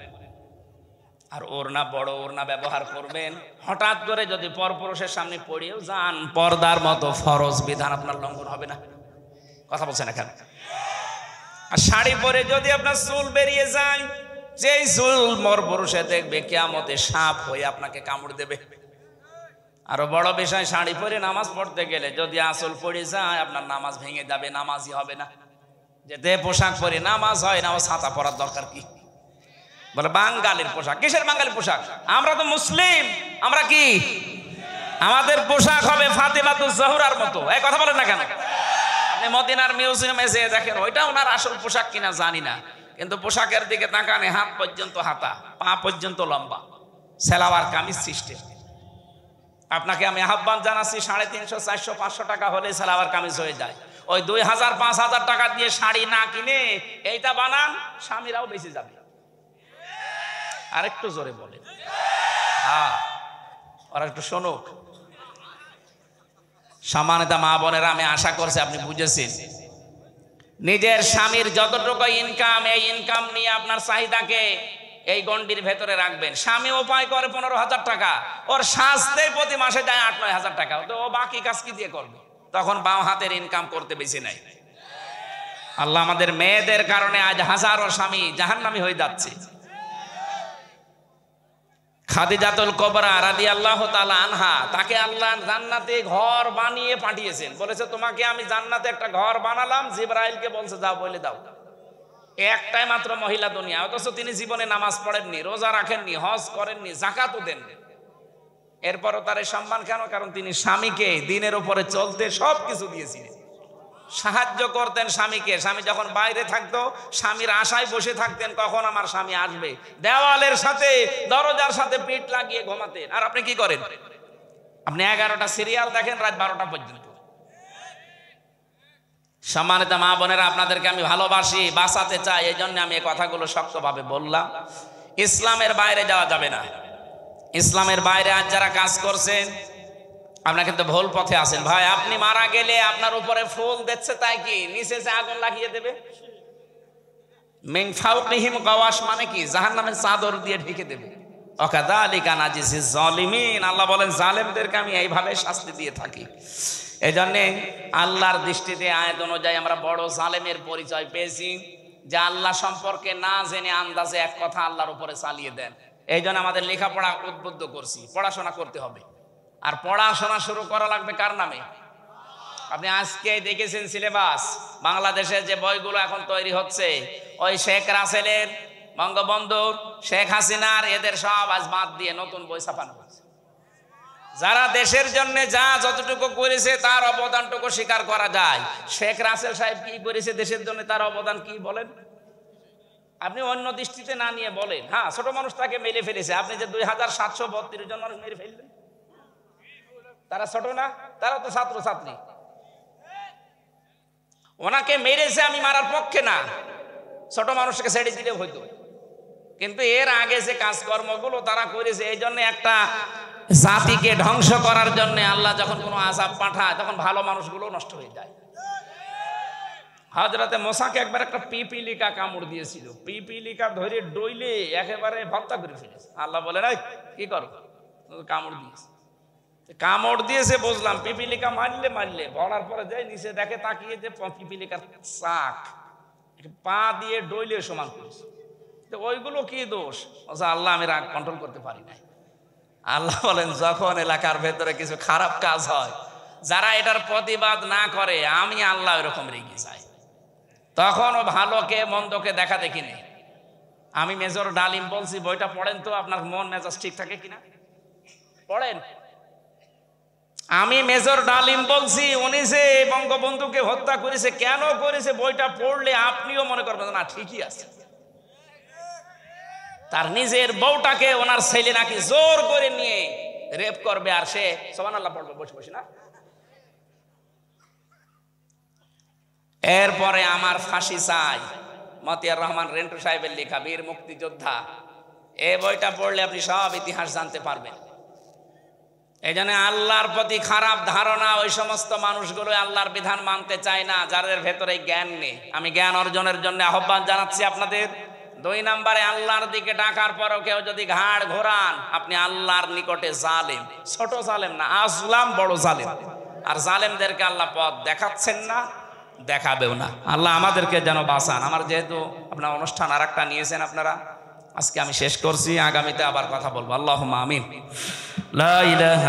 Speaker 1: আর ওড়না, বড় ওড়না ব্যবহার করবেন। হঠাৎ করে যদি পরপুরুষের সামনে পড়েও যান, পর্দার মতো ফরজ বিধান আপনার লঙ্ঘন হবে না। কথা বলছেন এখানে? আর শাড়ি পরে যদি আপনার চুল বেরিয়ে যায়, যেই চুল পরপুরুষে দেখবে কিয়ামতে সাপ হয়ে আপনাকে কামড় দেবে। আরো বড় বিষয়, শাড়ি পরে নামাজ পড়তে গেলে যদি আঁচল পড়ে যায় আপনার নামাজ ভেঙে যাবে, নামাজই হবে না। যে পোশাক পরে নামাজ হয় না, ও ছাতা পরার দরকার কি? বলে বাঙালির পোশাক। কিসের বাঙালির পোশাক? আমরা তো মুসলিম, আমরা কি? আমাদের পোশাক হবে ফাতেমাতুজ জোহরার মতো। এই কথা বলেন না কেন? আপনি মদিনার মিউজিয়ামে যেয়ে দেখেন, ওইটা ওনার আসল পোশাক কিনা জানি না, কিন্তু পোশাকের দিকে তাকানে হাত পর্যন্ত হাতা, পা পর্যন্ত লম্বা, সালোয়ার কামিজ সিস্টেম। আপনাকে আমি আহ্বান জানাচ্ছি, 350, 400, 500 টাকা হলে সালোয়ার কামিজ হয়ে যায়। ওই 2000, 5000 টাকা দিয়ে শাড়ি না কিনে এইটা বানান, স্বামীরাও বেঁচে যাবে। আরেকটু জোরে বলে, হ্যাঁ, ওরা একটু শোনুক। সম্মানিত মা বোনেরা, আমি আশা করছি আপনি বুঝেছেন। নিজের স্বামীর যতটুকু ইনকাম, এই ইনকাম নিয়ে আপনার চাহিদাকে এই গন্ডির ভেতরে রাখবেন। স্বামী উপায় করে 15,000 টাকা, ওর শাস্তে প্রতি মাসে যায় 8-9 হাজার টাকা, তো ও বাকি কাজ কি দিয়ে করবে? তখন বাম হাতের ইনকাম করতে বেশি নাই। আল্লাহ আমাদের মেয়েদের কারণে আজ হাজারো স্বামী জাহান্নামী হয়ে যাচ্ছে। খাদিজাতুল কুবরা রাদিয়াল্লাহু তাআলা আনহা, তাকে আল্লাহ জান্নাতে ঘর বানিয়ে পাঠিয়েছেন, বলেছে তোমাকে আমি জান্নাতে একটা ঘর বানালাম, জিবরাইলকে বলছে যাও বলে দাও। একটাই মাত্র মহিলা দুনিয়া, অথচ তিনি জীবনে নামাজ পড়েননি, রোজা রাখেননি, হজ করেননি, জাকাতও দেননি। এরপরও তার এই সম্মান কেন? কারণ তিনি স্বামীকে দিনের উপরে চলতে সবকিছু দিয়েছিলেন, সাহায্য করতেন স্বামীকে। স্বামী যখন বাইরে থাকতো, স্বামীর আশায় বসে থাকতেন কখন আমার স্বামী আসবে, দেওয়ালের সাথে দরজার সাথে পিঠ লাগিয়ে ঘুমাতেন। আর আপনি কি করেন? আপনি 11টা সিরিয়াল দেখেন রাত 12টা পর্যন্ত। সম্মানিত মা বোনেরা, আপনাদেরকে আমি ভালোবাসি, বাঁচাতে চাই, এই জন্য আমি এই কথাগুলো শক্তভাবে বললাম। ইসলামের বাইরে যাওয়া যাবে না। ইসলামের বাইরে আজ যারা কাজ করছেন, আপনারা কিন্তু ভুল পথে আছেন। ভাই, আপনি মারা গেলে আপনার উপরে ফুল দিচ্ছে তাই কি নিচে যে আগুন লাগিয়ে দেবে? মিন ফাওকিহিম গাওয়াশ মানে কি? জাহান্নামের চাদর দিয়ে ঢেকে দেবে। ওয়াকাযালিকা নাজিজিজ জালিমিন, আল্লাহ বলেন জালেমদেরকে আমি এইভাবে শাস্তি দিয়ে থাকি। এই জন্যে আল্লাহর দৃষ্টিতে আয়াত অনুযায়ী আমরা বড় জালেমের পরিচয় পেয়েছি, যে আল্লাহ সম্পর্কে না জেনে আন্দাজে এক কথা আল্লাহর উপরে চালিয়ে দেন। এই জন্য আমাদের লেখাপড়া উদ্বুদ্ধ করছি, পড়াশোনা করতে হবে। আর পড়াশোনা শুরু করা লাগবে কার নামে? আপনি আজকে দেখেছেন সিলেবাস, বাংলাদেশে যে বইগুলো এখন তৈরি হচ্ছে, ওই শেখ রাসেলের, বঙ্গবন্ধুর, শেখ হাসিনার, এদের সব আজ বাদ দিয়ে নতুন বই ছাপানো হচ্ছে। যারা দেশের জন্য যা যতটুকু করেছে তার অবদানটুকু স্বীকার করা যায়। শেখ রাসেল সাহেব কি করেছে দেশের জন্য, তার অবদান কি বলেন? আপনি অন্য দৃষ্টিতে না নিয়ে বলেন। হ্যাঁ, ছোট মানুষ তাকে মেরে ফেলেছে। আপনি যে 2732 জন মানুষ মেরে ফেললেন, তারা ছোট না? তারা তো ছাত্র ছাত্রী। ওনাকে মেরেছে, আমি মারার পক্ষে না, ছোট মানুষকে ছেড়ে দিলে হইতো। কিন্তু এর আগে যে কাজকর্মগুলো তারা করেছে, এই জন্য একটা জাতিকে ধ্বংস করার জন্য আল্লাহ যখন কোনো আযাব পাঠায়, তখন ভালো মানুষগুলো নষ্ট হয়ে যায়। হযরতে মুসাকে একবার একটা পিপিলিকা কামড় দিয়েছিল, পিপিলিকা ধরে ডইলে একেবারে ভর্তা করে ফেলেছে। আল্লাহ বলে নাই কি করো, কামড় দিয়েছে। কামড় দিয়েছে বুঝলাম, পিপিলিকা মারলে ভরার পরে যায় নিচে দেখে, তাকিয়ে যে পিপিলিকার চাক পা দিয়ে ডইলে সমান করেছে। তো ওইগুলো কি দোষ? আল্লাহ আমি রাগ কন্ট্রোল করতে পারি নাই। আল্লাহ বলেন যখন এলাকার ভেতরে কিছু খারাপ কাজ হয়, যারা এটার প্রতিবাদ না করে, আমি আল্লাহ এরকম রেগে যাই। তখন ও ভালোকে মন্দকে দেখা দেখি নেই। আমি মেজর ডালিম বলছি, বইটা পড়েন তো, আপনার মন মেজাজ ঠিক থাকে কিনা পড়েন। আমি মেজর ডালিম বলছি, উনি যে বঙ্গবন্ধুকে হত্যা করেছে, কেন করেছে, বইটা পড়লে আপনিও মনে করবেন না ঠিকই আছে। তার নিজের বউটাকে ওনার ছেলে নাকি জোর করে নিয়ে রেপ করবে, আর সে সুবহানাল্লাহ পড়বে বসে বসে না। এরপরে আমার ফাঁসি চাই, মতিয়ার রহমান রেন্টু সাহেবের লেখা বীর মুক্তিযোদ্ধা, এই বইটা পড়লে আপনি সব ইতিহাস জানতে পারবেন। এই জন্য আল্লাহর প্রতি খারাপ ধারণা, ওই সমস্ত মানুষগুলো আল্লাহর বিধান মানতে চায় না, যাদের ভেতরে জ্ঞান নেই। আমি জ্ঞান অর্জনের জন্য আহ্বান জানাচ্ছি আপনাদের। 2 নম্বরে, আল্লাহর দিকে ডাকার পরও কেউ যদি ঘাড় ঘোরান, আপনি আল্লাহর নিকটে জালেম। ছোট জালেম না, আসলাম বড় জালেম। আর জালেমদেরকে আল্লাহ পথ দেখাচ্ছেন না, দেখাবেও না। আল্লাহ আমাদেরকে যেন বাঁচান। আমার যেহেতু আপনার অনুষ্ঠান আর একটা নিয়েছেন আপনারা, আজকে আমি শেষ করছি, আগামীতে আবার কথা বলবো। আল্লাহুম্মা আমিন। লা ইলাহা